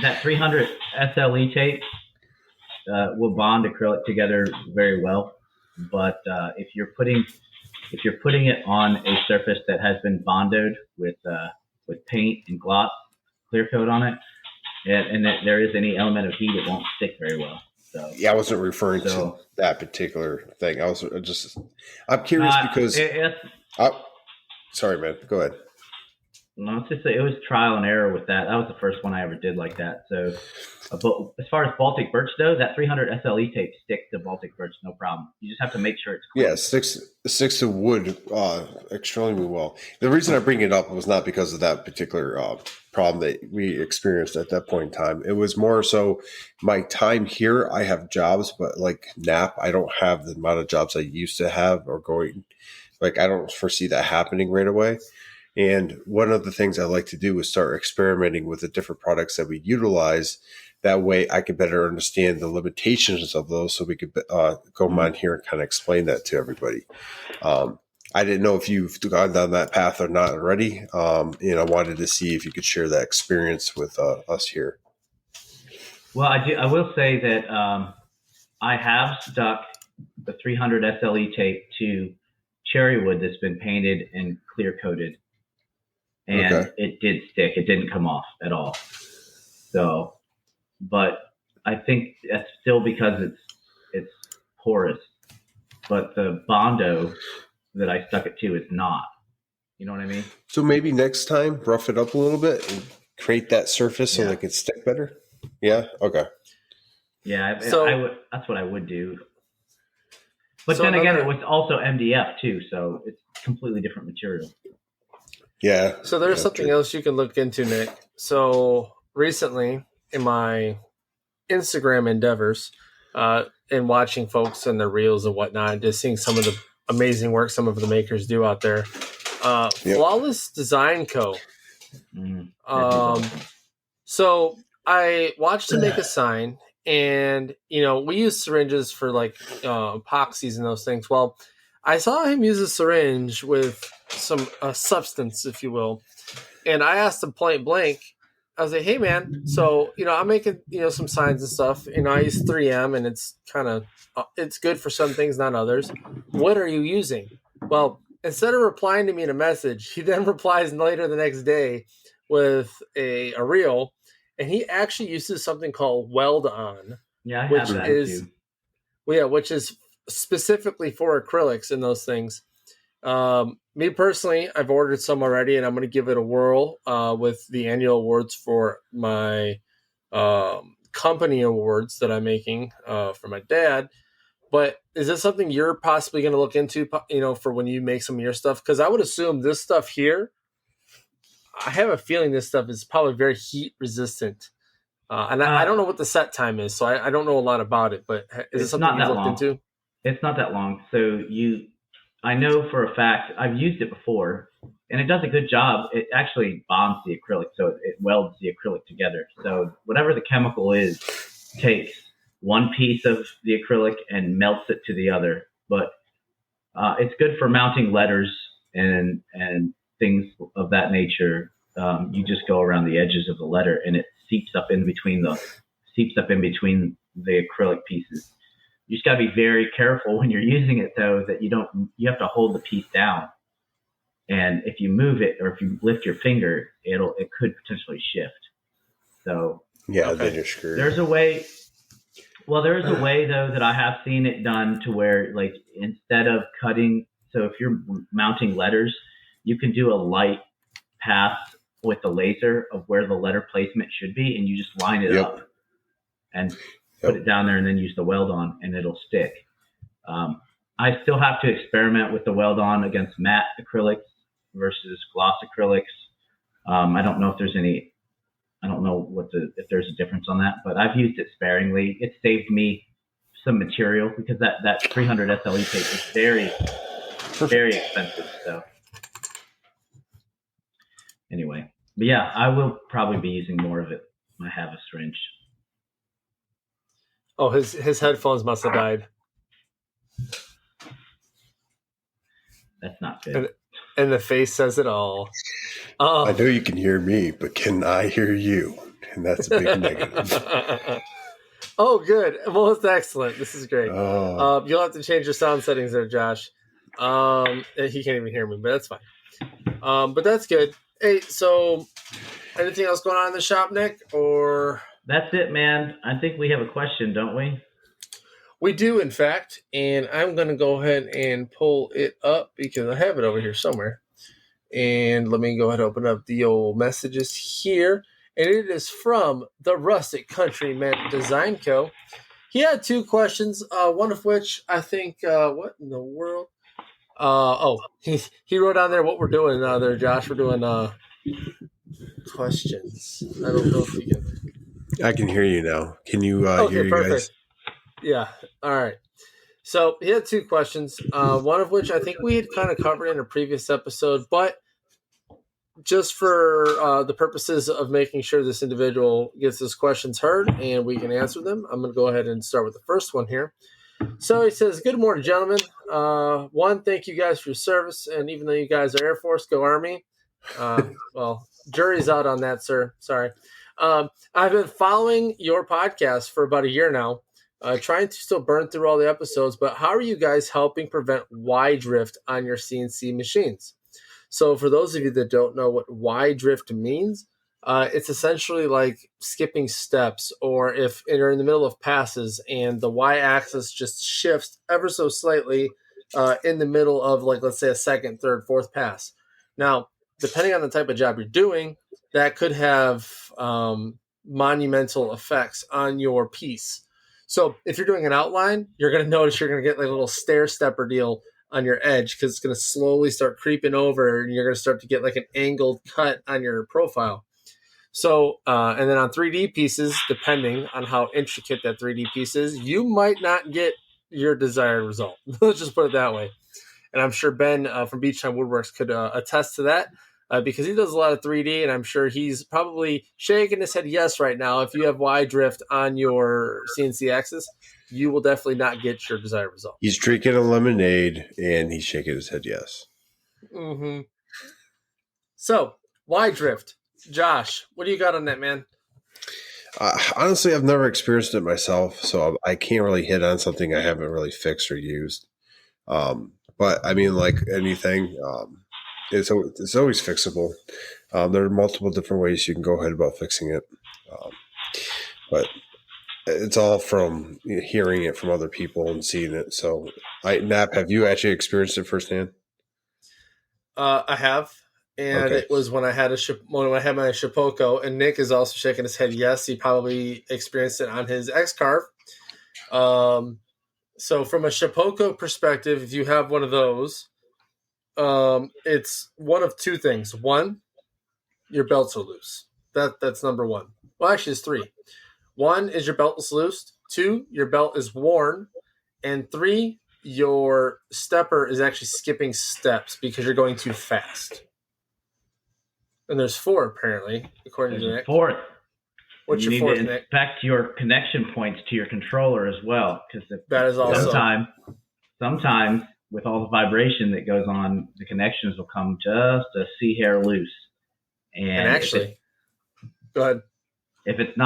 That 300 SLE tape will bond acrylic together very well. But if you're putting it on a surface that has been bondoed with paint and gloss, clear coat on it, and that there is any element of heat, it won't stick very well. So yeah, I wasn't referring to that particular thing. I was I'm curious because. Sorry, man. Go ahead. No, it's just it was trial and error with that. That was the first one I ever did like that. So, but as far as Baltic birch though, that 300 SLE tape sticks to Baltic birch, no problem. You just have to make sure it's clean. Yeah, sticks to wood extremely well. The reason I bring it up was not because of that particular problem that we experienced at that point in time. It was more so my time here. I have jobs, but like Nap, I don't have the amount of jobs I used to have or going. Like I don't foresee that happening right away. And one of the things I like to do is start experimenting with the different products that we utilize. That way I can better understand the limitations of those, so we could go on here and kind of explain that to everybody. I didn't know if you've gone down that path or not already. And I wanted to see if you could share that experience with us here. Well, I will say that I have stuck the 300 SLE tape to cherry wood that's been painted and clear coated. And it did stick. It didn't come off at all. So, but I think that's still because it's porous. But the Bondo that I stuck it to is not. You know what I mean? So maybe next time, rough it up a little bit and create that surface so they can stick better. Yeah. Okay. Yeah. That's what I would do. But then again, it was also MDF too, so it's completely different material. Yeah. So there's something else you can look into, Nick. So recently in my Instagram endeavors, and watching folks and their reels and whatnot, just seeing some of the amazing work some of the makers do out there. Flawless Design Co. So I watched him make a sign, and we use syringes for like epoxies and those things. Well, I saw him use a syringe with some substance, if you will, and I asked him point blank. I was like, "Hey, man, so I'm making some signs and stuff. I use 3M, and it's kind of it's good for some things, not others. What are you using?" Well, instead of replying to me in a message, he then replies later the next day with a reel, and he actually uses something called Weld On, Yeah, I which have that is too. which is specifically for acrylics and those things. Me personally, I've ordered some already, and I'm going to give it a whirl with the annual awards for my company awards that I'm making for my dad. But is this something you're possibly going to look into, for when you make some of your stuff? Because I would assume this stuff here, I have a feeling this stuff is probably very heat resistant. And I don't know what the set time is, so I don't know a lot about it. But is it It's something not you've that looked long. into? It's not that long. So I know for a fact, I've used it before, and it does a good job. It actually bonds the acrylic, so it welds the acrylic together. So whatever the chemical is, takes one piece of the acrylic and melts it to the other. But it's good for mounting letters and things of that nature. You just go around the edges of the letter, and it seeps up in between the acrylic pieces. You just got to be very careful when you're using it, though, that you have to hold the piece down. And if you move it or if you lift your finger, it could potentially shift. So Yeah, Okay. then you're screwed. there's a way though that I have seen it done to where, like, instead of cutting, so if you're mounting letters, you can do a light pass with the laser of where the letter placement should be, and you just line it Yep. up and put it down there, and then use the weld on, and it'll stick. I still have to experiment with the weld on against matte acrylics versus gloss acrylics. I don't know if there's any. I don't know if there's a difference on that, but I've used it sparingly. It saved me some material because that 300 SLE tape is very, very expensive. So anyway, but yeah, I will probably be using more of it. I have a syringe. Oh, his headphones must have died. That's not good. And the face says it all. I know you can hear me, but can I hear you? And that's a big negative. Oh, good. Well, it's excellent. This is great. Oh, You'll have to change your sound settings there, Josh. He can't even hear me, but that's fine. But that's good. Hey, so anything else going on in the shop, Nick? Or That's it, man. I think we have a question, don't we? we do, in fact, and I'm going to go ahead and pull it up because I have it over here somewhere. And let me go ahead and open up the old messages here. And it is from the Rustic Countrymen Design Co. He had two questions, one of which I think, what in the world? He wrote on there what we're doing there, Josh. We're doing questions. I don't know if you can. I can hear you now. Can you hear you perfect. guys? Yeah. All right. So he had two questions, one of which I think we had kind of covered in a previous episode, but just for the purposes of making sure this individual gets his questions heard and we can answer them, I'm going to go ahead and start with the first one here. So he says, "Good morning, gentlemen. One, thank you guys for your service, and even though you guys are Air Force, go Army." Well, jury's out on that, sir. Sorry. I've been following your podcast for about a year now, trying to still burn through all the episodes, but how are you guys helping prevent Y drift on your CNC machines? So for those of you that don't know what Y drift means, it's essentially like skipping steps, or if you're in the middle of passes and the Y axis just shifts ever so slightly in the middle of, like, let's say a second, third, fourth pass. Now, depending on the type of job you're doing, that could have monumental effects on your piece. So if you're doing an outline, you're going to notice you're going to get like a little stair stepper deal on your edge because it's going to slowly start creeping over, and you're going to start to get like an angled cut on your profile. So, and then on 3D pieces, depending on how intricate that 3D piece is, you might not get your desired result. Let's just put it that way. And I'm sure Ben from Beach Time Woodworks could attest to that because he does a lot of 3D, and I'm sure he's probably shaking his head yes right now if you have Y drift on your CNC axis. you will definitely not get your desired result. He's drinking a lemonade and he's shaking his head yes. Mm-hmm. So, why drift? Josh, what do you got on that, man? Honestly, I've never experienced it myself, so I can't really hit on something I haven't really fixed or used. But I mean, like anything, it's always fixable. There are multiple different ways you can go ahead about fixing it. But it's all from hearing it from other people and seeing it. So, Nap, have you actually experienced it firsthand? I have, and it was when I had my Shipoko, and Nick is also shaking his head. Yes, he probably experienced it on his X-Carve. So from a Shipoko perspective, if you have one of those, it's one of two things. One, your belts are loose. That's number one. Well, actually, it's three. One is your belt is loose. Two, your belt is worn. And three, your stepper is actually skipping steps because you're going too fast. And there's four, apparently, according to Nick. Fourth. What's you your fourth, need to Nick? inspect your connection points to your controller as well, because that is also sometimes with all the vibration that goes on, the connections will come just a C hair loose. And actually, go ahead. If it's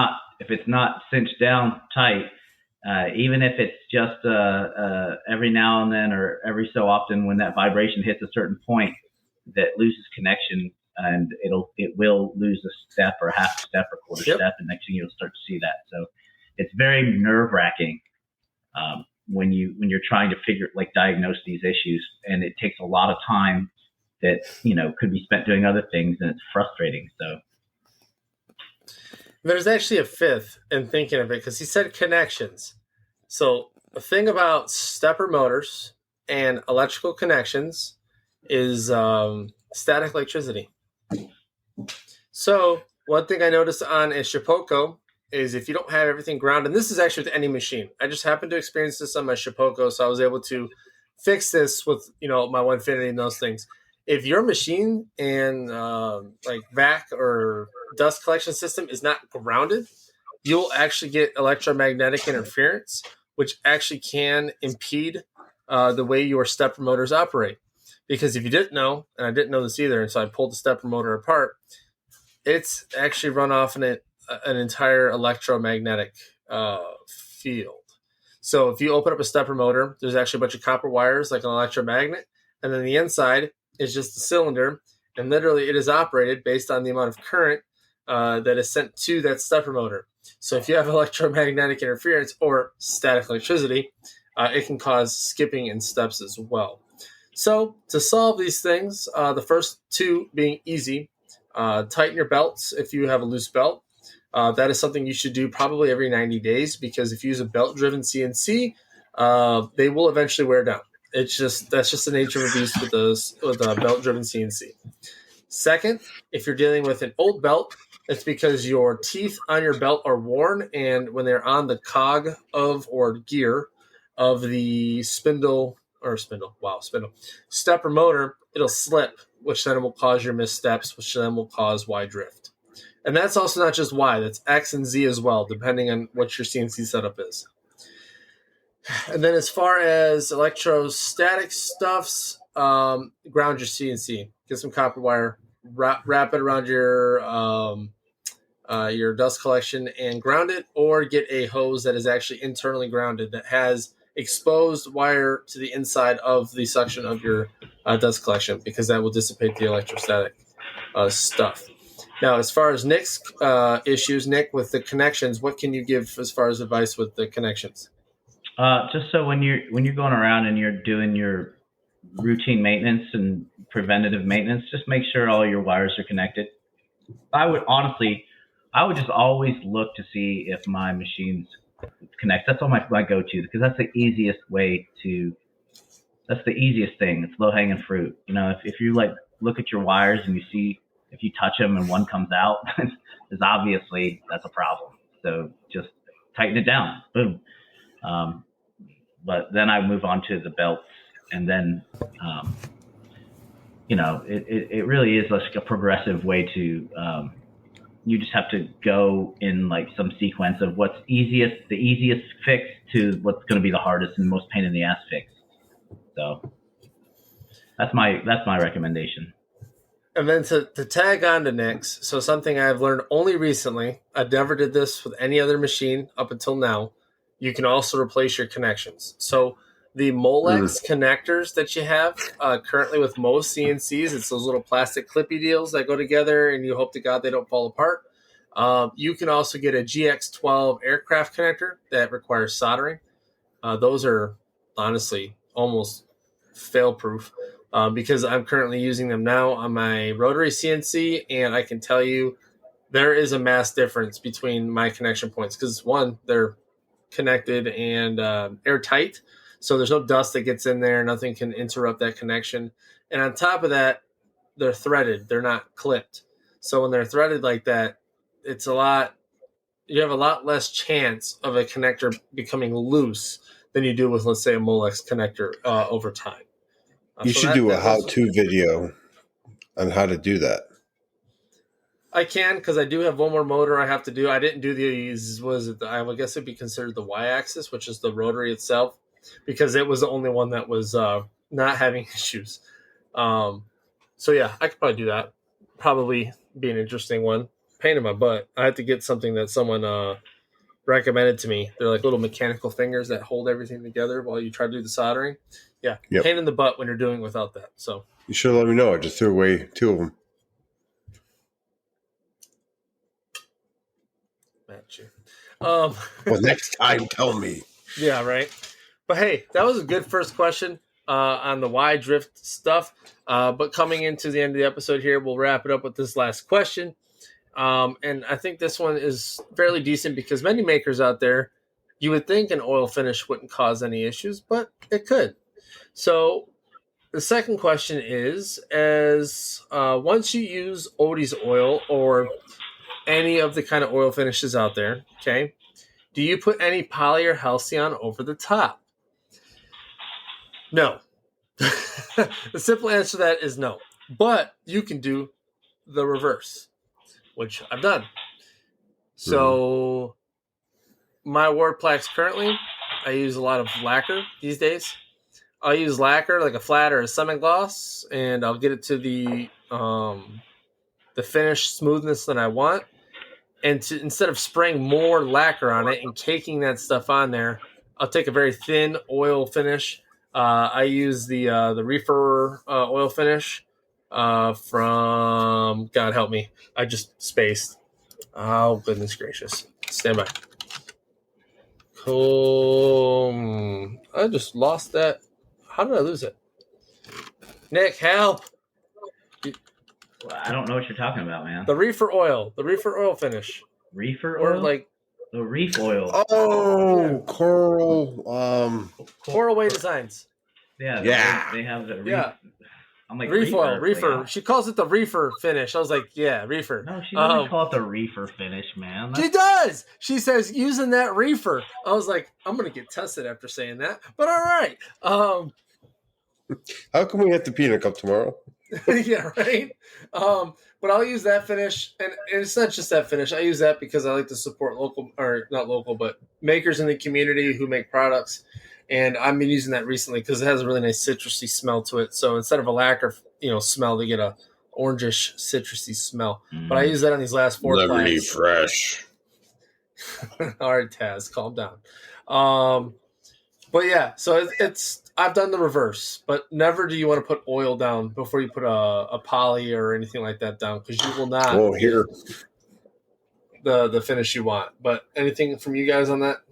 not cinched down tight, even if it's just every now and then or every so often when that vibration hits a certain point that loses connection, and it will lose a step or half a step or quarter step, and next thing you'll start to see that. So it's very nerve-wracking when you're trying to diagnose these issues, and it takes a lot of time that could be spent doing other things, and it's frustrating. So there's actually a fifth in thinking of it, because he said connections. So the thing about stepper motors and electrical connections is static electricity. So one thing I noticed on a Shipoko is if you don't have everything grounded, and this is actually with any machine. I just happened to experience this on my Shipoko, so I was able to fix this with my Onefinity and those things. If your machine and vac or dust collection system is not grounded, you'll actually get electromagnetic interference, which actually can impede the way your stepper motors operate. Because if you didn't know, and I didn't know this either, and so I pulled the stepper motor apart, it's actually run off an entire electromagnetic field. So if you open up a stepper motor, there's actually a bunch of copper wires like an electromagnet, and then the inside is just a cylinder, and literally it is operated based on the amount of current that is sent to that stepper motor. So if you have electromagnetic interference or static electricity, it can cause skipping in steps as well. So to solve these things, the first two being easy, tighten your belts if you have a loose belt. That is something you should do probably every 90 days, because if you use a belt-driven CNC, they will eventually wear down. That's just the nature of the beast with a belt-driven CNC. Second, if you're dealing with an old belt, it's because your teeth on your belt are worn, and when they're on the cog or gear of the spindle stepper motor, it'll slip, which then will cause your missteps, which then will cause Y drift. And that's also not just Y, that's X and Z as well, depending on what your CNC setup is. And then as far as electrostatic stuffs, ground your CNC. Get some copper wire, wrap it around your dust collection and ground it, or get a hose that is actually internally grounded that has exposed wire to the inside of the suction of your dust collection, because that will dissipate the electrostatic stuff. Now, as far as Nick's issues, Nick, with the connections, what can you give as far as advice with the connections? Just so when you're going around and you're doing your routine maintenance and preventative maintenance, just make sure all your wires are connected. I would just always look to see if my machine's connect. That's all my go-to, because that's the easiest thing. It's low-hanging fruit. If you look at your wires and you see if you touch them and one comes out, it's obviously that's a problem. So just tighten it down. Boom. But then I move on to the belts, and then it really is like a progressive way to you just have to go in like some sequence of what's the easiest fix to what's going to be the hardest and most pain in the ass fix. So that's my recommendation. And then to tag on to Nick's, so something I've learned only recently, I never did this with any other machine up until now, you can also replace your connections. So the Molex connectors that you have currently with most CNCs, it's those little plastic clippy deals that go together and you hope to God they don't fall apart. You can also get a GX12 aircraft connector that requires soldering. Those are honestly almost fail-proof. Because I'm currently using them now on my rotary CNC, and I can tell you there is a mass difference between my connection points because, one, they're connected and airtight, so there's no dust that gets in there. Nothing can interrupt that connection. And on top of that, they're threaded. They're not clipped. So when they're threaded like that, it's you have a lot less chance of a connector becoming loose than you do with, let's say, a Molex connector over time. You should do a how-to video on how to do that. I can, because I do have one more motor I have to do. I didn't do these. I would guess it'd be considered the Y-axis, which is the rotary itself, because it was the only one that was not having issues. So yeah, I could probably do that. Probably be an interesting one. Pain in my butt. I had to get something that someone recommended to me. They're like little mechanical fingers that hold everything together while you try to do the soldering. Yeah, pain in the butt when you're doing it without that. So you should let me know. I just threw away 2 of them. Match you. Well, next time, tell me. Yeah, right. But hey, that was a good first question on the Y drift stuff. But coming into the end of the episode here, we'll wrap it up with this last question. And I think this one is fairly decent because many makers out there, you would think an oil finish wouldn't cause any issues, but it could. So the second question is, once you use Odie's oil or any of the kind of oil finishes out there, okay, do you put any poly or halcyon over the top? No. The simple answer to that is no. But you can do the reverse, which I've done. So my ward plaques currently, I use a lot of lacquer these days. I'll use lacquer, like a flat or a semi-gloss, and I'll get it to the finish smoothness that I want. And instead of spraying more lacquer on it and caking that stuff on there, I'll take a very thin oil finish. I use the reefer oil finish from, God help me, I just spaced. Oh, goodness gracious. Stand by. Cool. I just lost that. How did I lose it? Nick, help. Well, I don't know what you're talking about, man. The reefer oil finish. Reefer or oil? like the reef oil. Oh, Coral. Coral Way Designs. Yeah. They have the reef. Yeah. I'm like, reef oil, reefer. Yeah. She calls it the reefer finish. I was like, yeah, reefer. No, she doesn't call it the reefer finish, man. She does. She says using that reefer. I was like, I'm gonna get tested after saying that. But all right. How come we have the peanut cup tomorrow? Yeah, right. But I'll use that finish, and it's not just that finish. I use that because I like to support local, or not local, but makers in the community who make products. And I've been using that recently because it has a really nice citrusy smell to it. So instead of a lacquer, smell, they get a orangish citrusy smell. But I use that on these last 4 Let plaques. me fresh. All right, Taz, calm down. But yeah, so it's I've done the reverse, but never do you want to put oil down before you put a poly or anything like that down because you will not here the finish you want. But anything from you guys on that?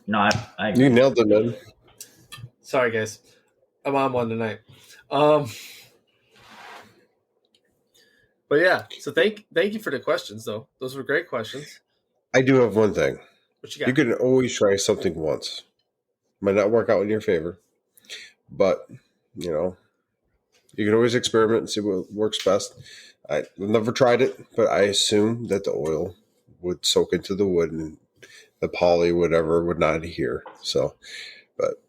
No, I you nailed it, man. Sorry, guys. I'm on one tonight. But yeah, so thank you for the questions, though. Those were great questions. I do have one thing. What you got? You can always try something once. Might not work out in your favor, but you can always experiment and see what works best. I've never tried it, but I assume that the oil would soak into the wood and the poly, whatever, would not adhere. So, but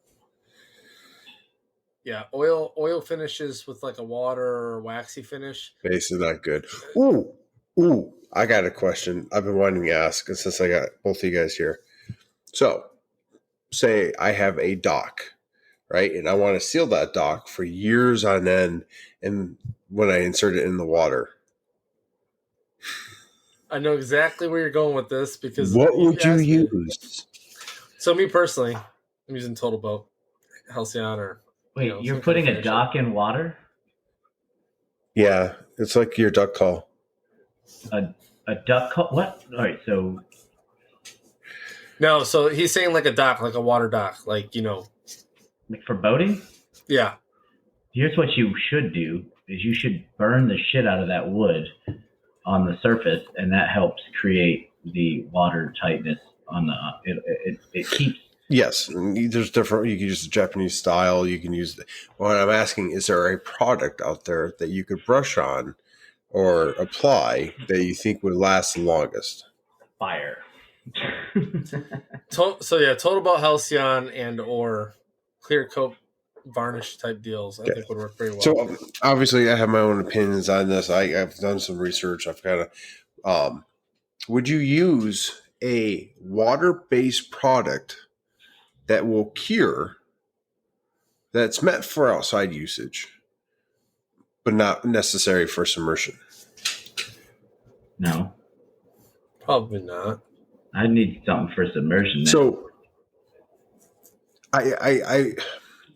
yeah, oil finishes with like a water or waxy finish. base is not good. Ooh, Ooh, I got a question I've been wanting to ask since I got both of you guys here. So, say I have a dock, right? And I want to seal that dock for years on end. And when I insert it in the water, I know exactly where you're going with this because what would you asked me. use? So me personally, I'm using Totalboat, Halcyon, or Wait, you're putting a dock in water? Yeah, it's like your duck call. A duck call? What? All right, so no. So he's saying like a dock, like a water dock, like like for boating? Yeah. Here's what you should do: is you should burn the shit out of that wood on the surface, and that helps create the water tightness on the. It keeps. Yes, there's different. You can use the Japanese style. You can use. What I'm asking is there a product out there that you could brush on or apply that you think would last the longest? Fire. Totalboat, Halcyon, and or clear coat varnish type deals, I think would work very well. So obviously, I have my own opinions on this. I've done some research. I've kind of. Would you use a water-based product that will cure, that's meant for outside usage, but not necessary for submersion? No. Probably not. I need something for submersion. So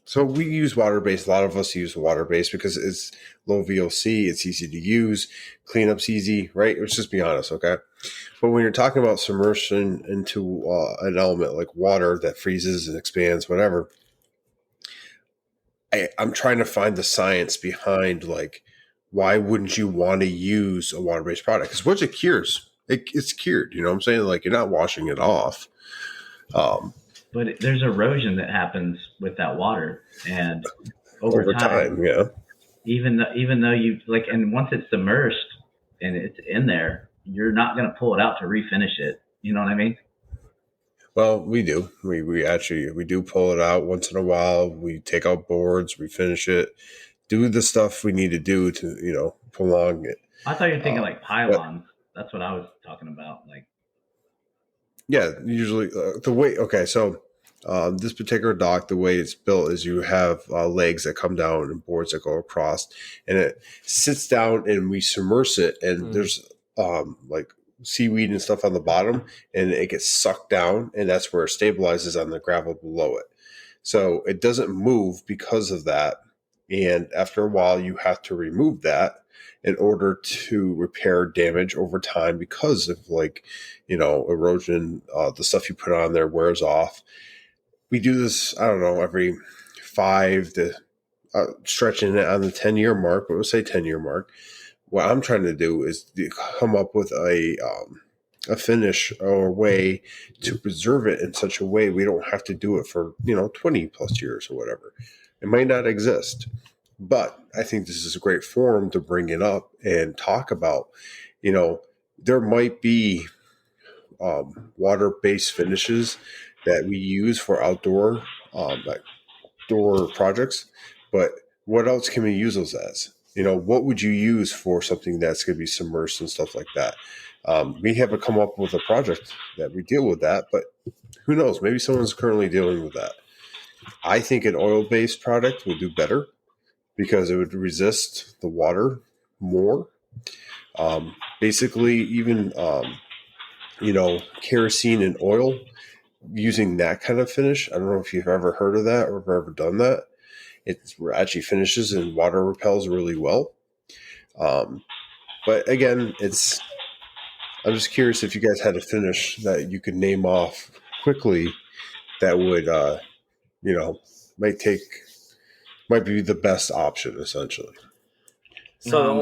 so we use water-based. A lot of us use water-based because it's low VOC, it's easy to use, cleanup's easy, right? Let's just be honest, okay? But when you're talking about submersion into an element like water that freezes and expands, whatever, I'm trying to find the science behind, like, why wouldn't you want to use a water-based product? Because once it cures, it's cured. You know what I'm saying? Like, you're not washing it off. But there's erosion that happens with that water, and over time, yeah. Even though you like, and once it's submerged and it's in there, you're not going to pull it out to refinish it. You know what I mean? Well, we do. We do pull it out once in a while. We take out boards, refinish it, do the stuff we need to do to prolong it. I thought you were thinking like pylons. That's what I was talking about. Like, yeah, usually the way. Okay, so this particular dock, the way it's built is you have legs that come down and boards that go across, and it sits down, and we submerge it, and there's like seaweed and stuff on the bottom, and it gets sucked down, and that's where it stabilizes on the gravel below it. So it doesn't move because of that, and after a while, you have to remove that in order to repair damage over time because of erosion. The stuff you put on there wears off. We do this, I don't know, every 5 to stretching it on the 10-year mark, but we'll say 10-year mark. What I'm trying to do is come up with a finish or a way to preserve it in such a way we don't have to do it for 20 plus years or whatever. It might not exist. But I think this is a great forum to bring it up and talk about, there might be water-based finishes that we use for outdoor projects. But what else can we use those as? What would you use for something that's going to be submerged and stuff like that? We haven't come up with a project that we deal with that, but who knows? Maybe someone's currently dealing with that. I think an oil-based product would do better, because it would resist the water more. Basically, even, kerosene and oil, using that kind of finish. I don't know if you've ever heard of that or ever done that. It actually finishes and water repels really well. But again, I'm just curious if you guys had a finish that you could name off quickly that would, might be the best option, essentially. So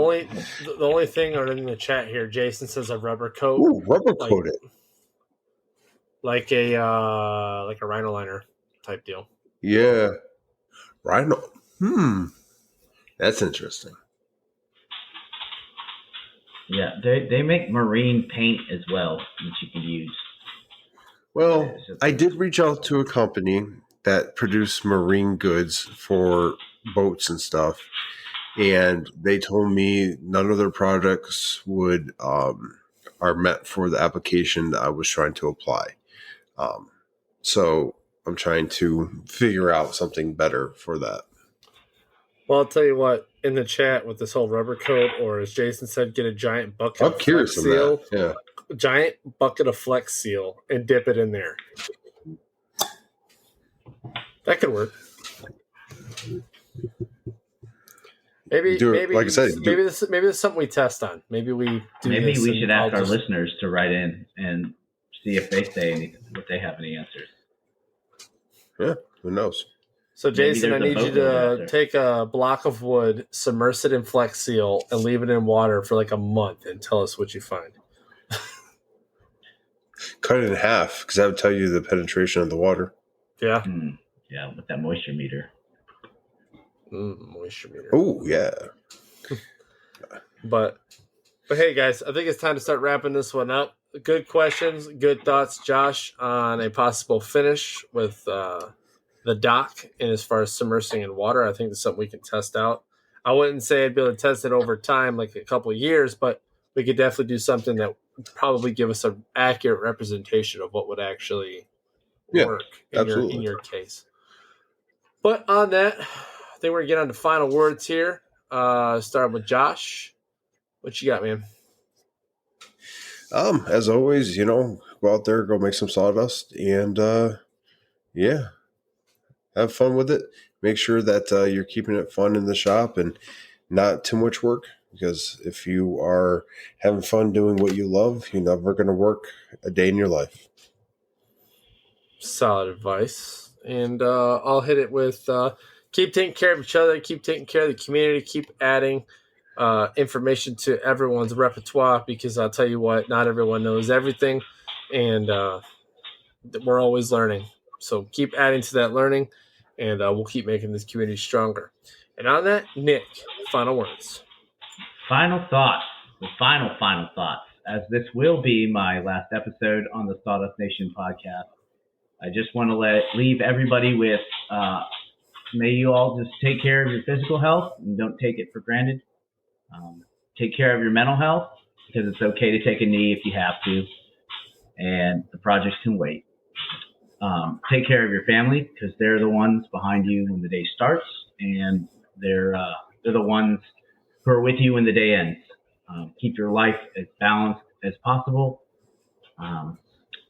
the only thing in the chat here, Jason says a rubber coat. Ooh, rubber coat it. Like a rhino liner type deal. Yeah. Rhino. That's interesting. Yeah, they make marine paint as well that you can use. Well, I did reach out to a company that produce marine goods for boats and stuff. and they told me none of their projects would are met for the application that I was trying to apply. So I'm trying to figure out something better for that. Well, I'll tell you what, in the chat with this whole rubber coat, or as Jason said, get a giant bucket I'm of curious Flex on Seal. that. Yeah. Giant bucket of Flex Seal and dip it in there. That could work. Maybe, like I said, maybe this is something we test on. Maybe we do. Maybe we should ask our listeners to write in and see if they say anything, if they have any answers. Yeah, who knows? So, Jason, I need you to take a block of wood, submerge it in Flex Seal, and leave it in water for like a month and tell us what you find. Cut it in half because that would tell you the penetration of the water. Yeah. Yeah, with that moisture meter. Moisture meter. Oh, yeah. But hey, guys, I think it's time to start wrapping this one up. Good questions, good thoughts, Josh, on a possible finish with the dock and as far as submersing in water. I think that's something we can test out. I wouldn't say I'd be able to test it over time, like a couple of years, but we could definitely do something that would probably give us an accurate representation of what would actually work in your case. But on that, I think we're going to get on to final words here. Start with Josh. What you got, man? As always, go out there, go make some sawdust, and have fun with it. Make sure that you're keeping it fun in the shop and not too much work, because if you are having fun doing what you love, you're never going to work a day in your life. Solid advice. And I'll hit it with keep taking care of each other, keep taking care of the community, keep adding information to everyone's repertoire, because I'll tell you what, not everyone knows everything, and we're always learning. So keep adding to that learning, and we'll keep making this community stronger. And on that, Nick, final words. Final thoughts. The final thoughts. As this will be my last episode on the Sawdust Nation podcast, I just want to leave everybody with, may you all just take care of your physical health and don't take it for granted. Take care of your mental health, because it's okay to take a knee if you have to, and the projects can wait. Take care of your family, because they're the ones behind you when the day starts, and they're the ones who are with you when the day ends. Keep your life as balanced as possible.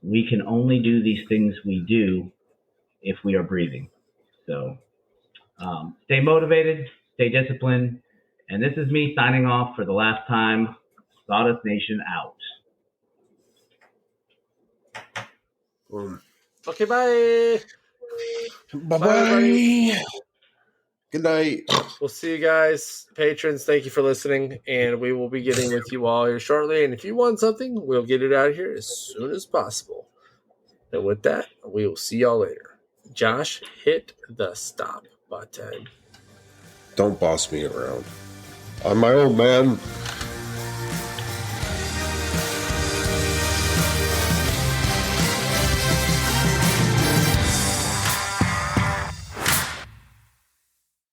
We can only do these things we do if we are breathing. So stay motivated, stay disciplined. And this is me signing off for the last time. Sawdust Nation out. Okay, bye. Bye-bye. Good night. We'll see you guys. Patrons, thank you for listening, and we will be getting with you all here shortly. And if you want something, we'll get it out of here as soon as possible. And with that, we will see y'all later. Josh, hit the stop button. Don't boss me around. I'm my own man.